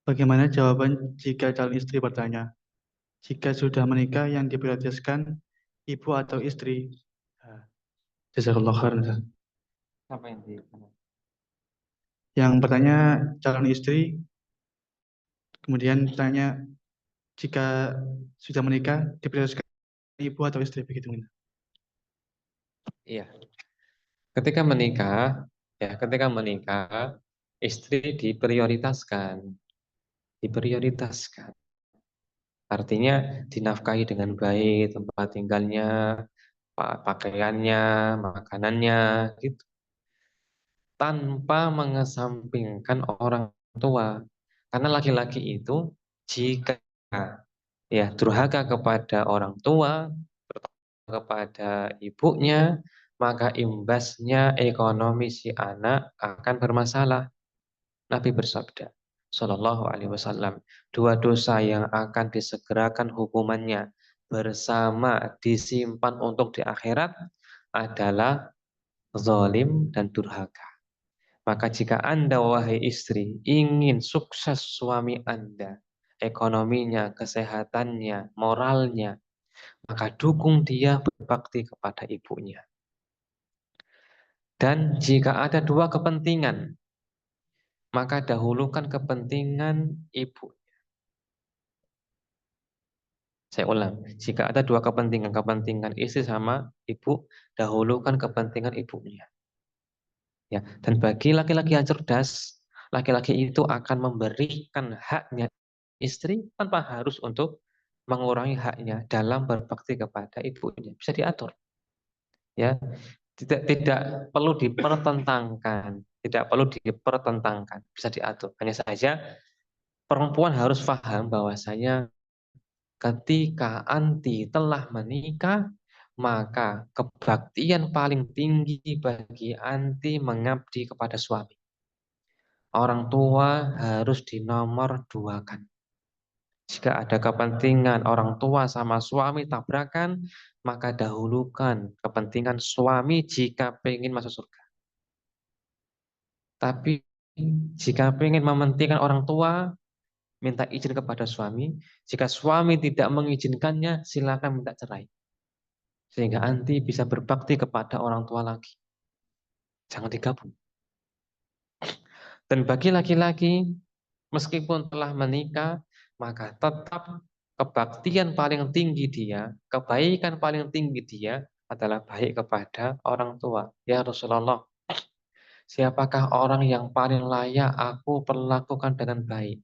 Bagaimana jawaban jika calon istri bertanya, jika sudah menikah yang diprioritaskan ibu atau istri? Nah, Jazakallah khairan, Ustaz. Apa yang di Yang bertanya calon istri, kemudian tanya jika sudah menikah diprioritaskan ibu atau istri, begitu. Iya. Ketika menikah, ketika menikah, istri diprioritaskan, diprioritaskan. Artinya dinafkahi dengan baik, tempat tinggalnya, pakaiannya, makanannya, gitu. Tanpa mengesampingkan orang tua. Karena laki-laki itu jika durhaka kepada orang tua, kepada ibunya, maka imbasnya ekonomi si anak akan bermasalah. Nabi bersabda, Shallallahu Alaihi Wasallam, dua dosa yang akan disegerakan hukumannya bersama disimpan untuk di akhirat adalah zalim dan durhaka. Maka jika Anda, wahai istri, ingin sukses suami Anda, ekonominya, kesehatannya, moralnya, maka dukung dia berbakti kepada ibunya. Dan jika ada dua kepentingan, maka dahulukan kepentingan ibu. Saya ulang, jika ada dua kepentingan, kepentingan istri sama ibu, dahulukan kepentingan ibunya. Ya, dan bagi laki-laki yang cerdas, laki-laki itu akan memberikan haknya istri tanpa harus untuk mengurangi haknya dalam berbakti kepada ibunya. Bisa diatur. Ya, tidak perlu dipertentangkan, tidak perlu dipertentangkan, bisa diatur. Hanya saja perempuan harus paham bahwasanya ketika anti telah menikah, maka kebaktian paling tinggi bagi anti mengabdi kepada suami. Orang tua harus dinomor duakan. Jika ada kepentingan orang tua sama suami tabrakan, maka dahulukan kepentingan suami jika ingin masuk surga. Tapi jika ingin mementingkan orang tua, minta izin kepada suami. Jika suami tidak mengizinkannya, silakan minta cerai. Sehingga anti bisa berbakti kepada orang tua lagi. Jangan digabung. Dan bagi laki-laki, meskipun telah menikah, maka tetap kebaktian paling tinggi dia, kebaikan paling tinggi dia adalah baik kepada orang tua. Ya Rasulullah, siapakah orang yang paling layak aku perlakukan dengan baik?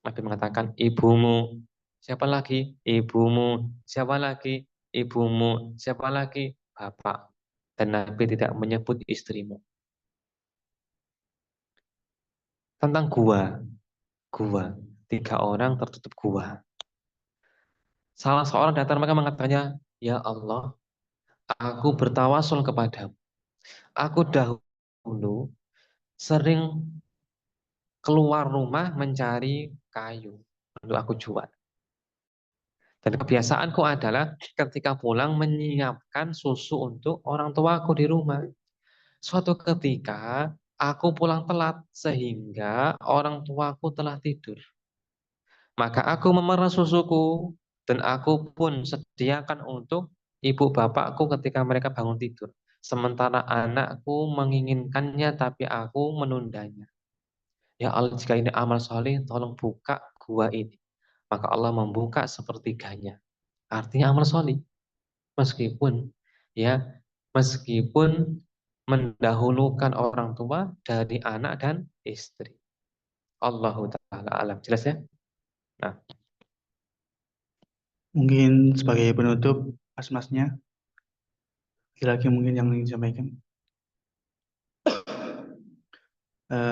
Nabi mengatakan ibumu. Siapa lagi? Ibumu. Siapa lagi? Ibumu. Siapa lagi? Bapak. Dan Nabi tidak menyebut istrimu. Tentang gua. Gua. 3 orang tertutup gua. Salah seorang di antara mereka mengatakannya, ya Allah, aku bertawasul kepadamu. Aku dahulu sering keluar rumah mencari kayu untuk aku jual. Dan kebiasaanku adalah ketika pulang menyiapkan susu untuk orang tuaku di rumah. Suatu ketika aku pulang telat sehingga orang tuaku telah tidur. Maka aku memerah susuku dan aku pun sediakan untuk ibu bapakku ketika mereka bangun tidur. Sementara anakku menginginkannya tapi aku menundanya. Ya Allah, jika ini amal soleh, tolong buka gua ini. Maka Allah membuka sepertiganya. Artinya amal soleh. Meskipun ya, meskipun mendahulukan orang tua dari anak dan istri. Allahu taala alam. Jelas ya? Nah, Mungkin sebagai penutup, mas-masnya, lagi mungkin yang ingin disampaikan.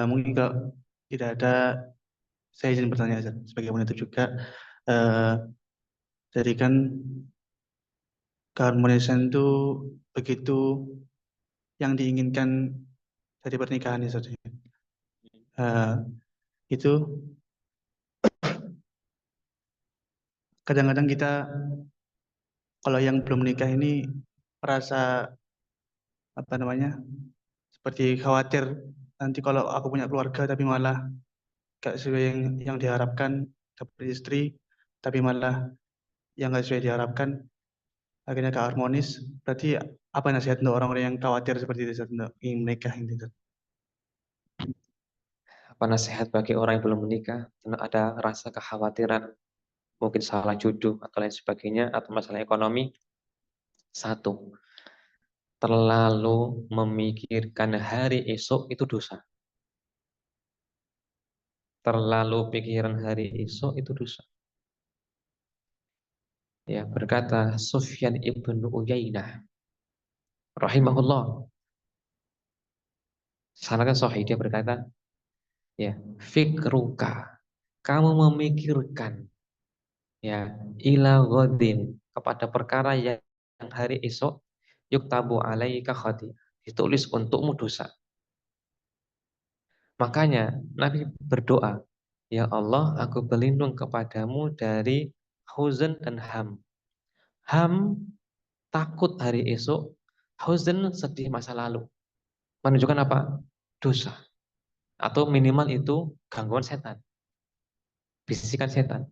Mungkin kalau tidak ada, saya izin bertanya Ustaz. Sebagai penutup juga. Eh, jadi kan keharmonisan itu begitu yang diinginkan dari pernikahan ya Ustaz. Eh, itu kadang-kadang kita kalau yang belum menikah ini merasa apa namanya seperti khawatir nanti kalau aku punya keluarga tapi malah gak sesuai yang diharapkan, dapat istri tapi malah yang gak sesuai diharapkan, akhirnya gak harmonis. Berarti apa nasihat untuk orang-orang yang khawatir seperti itu Ustaz, untuk ingin menikah ini Ustaz? apa nasihat bagi orang yang belum menikah? Karena ada rasa kekhawatiran, mungkin salah jodoh atau lain sebagainya, atau masalah ekonomi. Satu, terlalu memikirkan hari esok itu dosa. Terlalu pikiran hari esok itu dosa. Ya, berkata Sufyan ibnu Uyainah rahimahullah, sanadnya sahih, dia berkata, ya, fikruka, kamu memikirkan, ya, ila ghadin, kepada perkara yang hari esok, yuktabu alaika khati, ditulis untukmu dosa. Makanya Nabi berdoa, ya Allah, aku berlindung kepadamu dari huzn dan ham. Ham, takut hari esok. Huzn, sedih masa lalu. Menunjukkan apa? Dosa. Atau minimal itu gangguan setan, bisikan setan.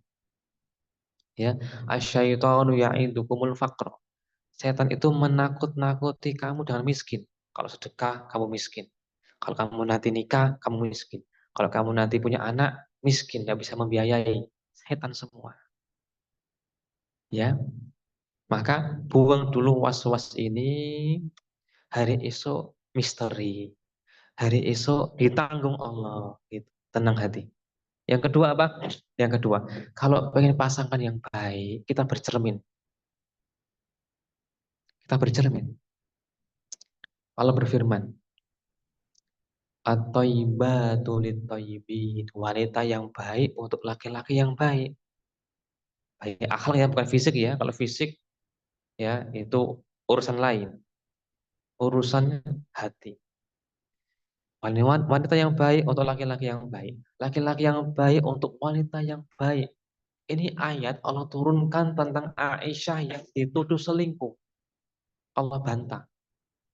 Ya, asyaitonu ya'idukumul faqr. Setan itu menakut-nakuti kamu dengan miskin. Kalau sedekah, kamu miskin. Kalau kamu nanti nikah, kamu miskin. Kalau kamu nanti punya anak, miskin, nggak bisa membiayai. Setan semua. Ya, maka buang dulu was-was ini. Hari esok misteri. Hari esok ditanggung Allah. Gitu. Tenang hati. Yang kedua apa? Yang kedua, kalau pengen pasangan yang baik, kita bercermin. Kita bercermin. Allah berfirman, at-thayyibatu lit-thayyibin. Wanita yang baik untuk laki-laki yang baik. Baik akhlak ya, bukan fisik ya. Kalau fisik ya itu urusan lain. Urusannya hati. Wanita yang baik untuk laki-laki yang baik. Laki-laki yang baik untuk wanita yang baik. Ini ayat Allah turunkan tentang Aisyah yang dituduh selingkuh. Allah bantah.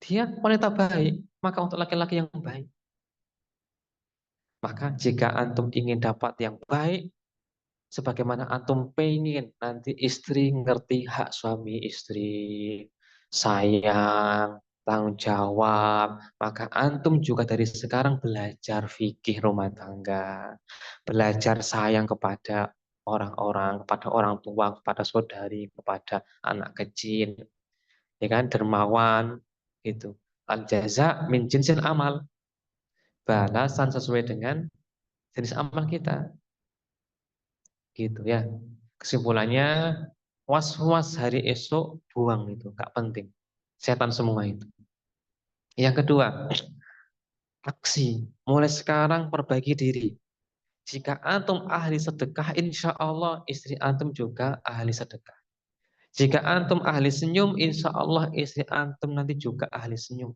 Dia wanita baik, maka untuk laki-laki yang baik. Maka jika antum ingin dapat yang baik, sebagaimana antum pengen nanti istri ngerti hak suami istri, sayang, tanggung jawab, maka antum juga dari sekarang belajar fikih rumah tangga, belajar sayang kepada orang-orang, kepada orang tua, kepada saudari, kepada anak kecil, ya kan, dermawan, gitu. Al jaza min jinsil amal, balasan sesuai dengan jenis amal kita, gitu ya. Kesimpulannya, was-was hari esok buang, itu gak penting, setan semua itu. Yang kedua, aksi. Mulai sekarang perbaiki diri. Jika antum ahli sedekah, insya Allah istri antum juga ahli sedekah. Jika antum ahli senyum, insya Allah istri antum nanti juga ahli senyum.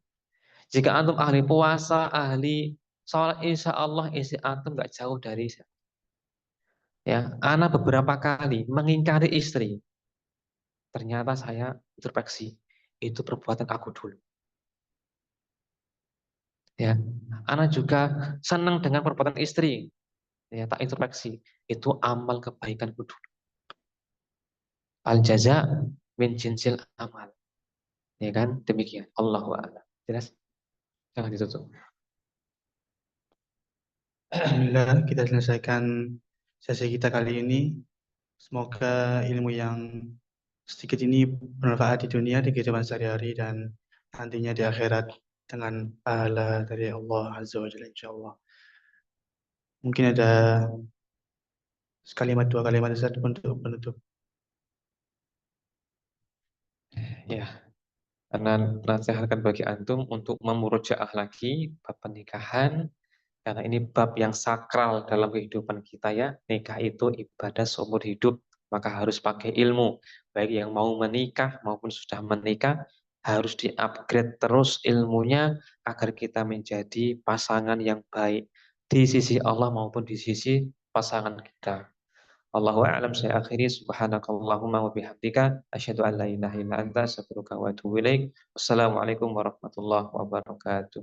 Jika antum ahli puasa, ahli sholat, insya Allah istri antum gak jauh dari. Ya, ana beberapa kali mengingkari istri. Ternyata saya introspeksi, itu perbuatan aku dulu. Ya, ana juga senang dengan perbuatan istri. Ya, tak introspeksi, itu amal kebaikanku dulu. Al jaza min jinsil amal. Ya kan? Demikian. Allahu a'lam. Jelas? Jangan ditutup. Alhamdulillah kita selesaikan sesi kita kali ini. Semoga ilmu yang sedikit ini bermanfaat di dunia, di kehidupan sehari-hari, dan nantinya di akhirat dengan pahala dari Allah Azza wa Jalla insyaAllah. Mungkin ada sekalimat dua kalimat Ustaz untuk penutup. Ya, karena nasihatkan bagi antum untuk memurojaah lagi bab pernikahan, karena ini bab yang sakral dalam kehidupan kita ya. Nikah itu ibadah seumur hidup, maka harus pakai ilmu. Baik yang mau menikah maupun sudah menikah, harus di-upgrade terus ilmunya agar kita menjadi pasangan yang baik di sisi Allah maupun di sisi pasangan kita. Allahu a'lam. Saya akhiri, subhanakallahumma wa bihamdika asyhadu an la ilaha illa anta astaghfiruka wa atubu ilaik. Wassalamualaikum warahmatullahi wabarakatuh.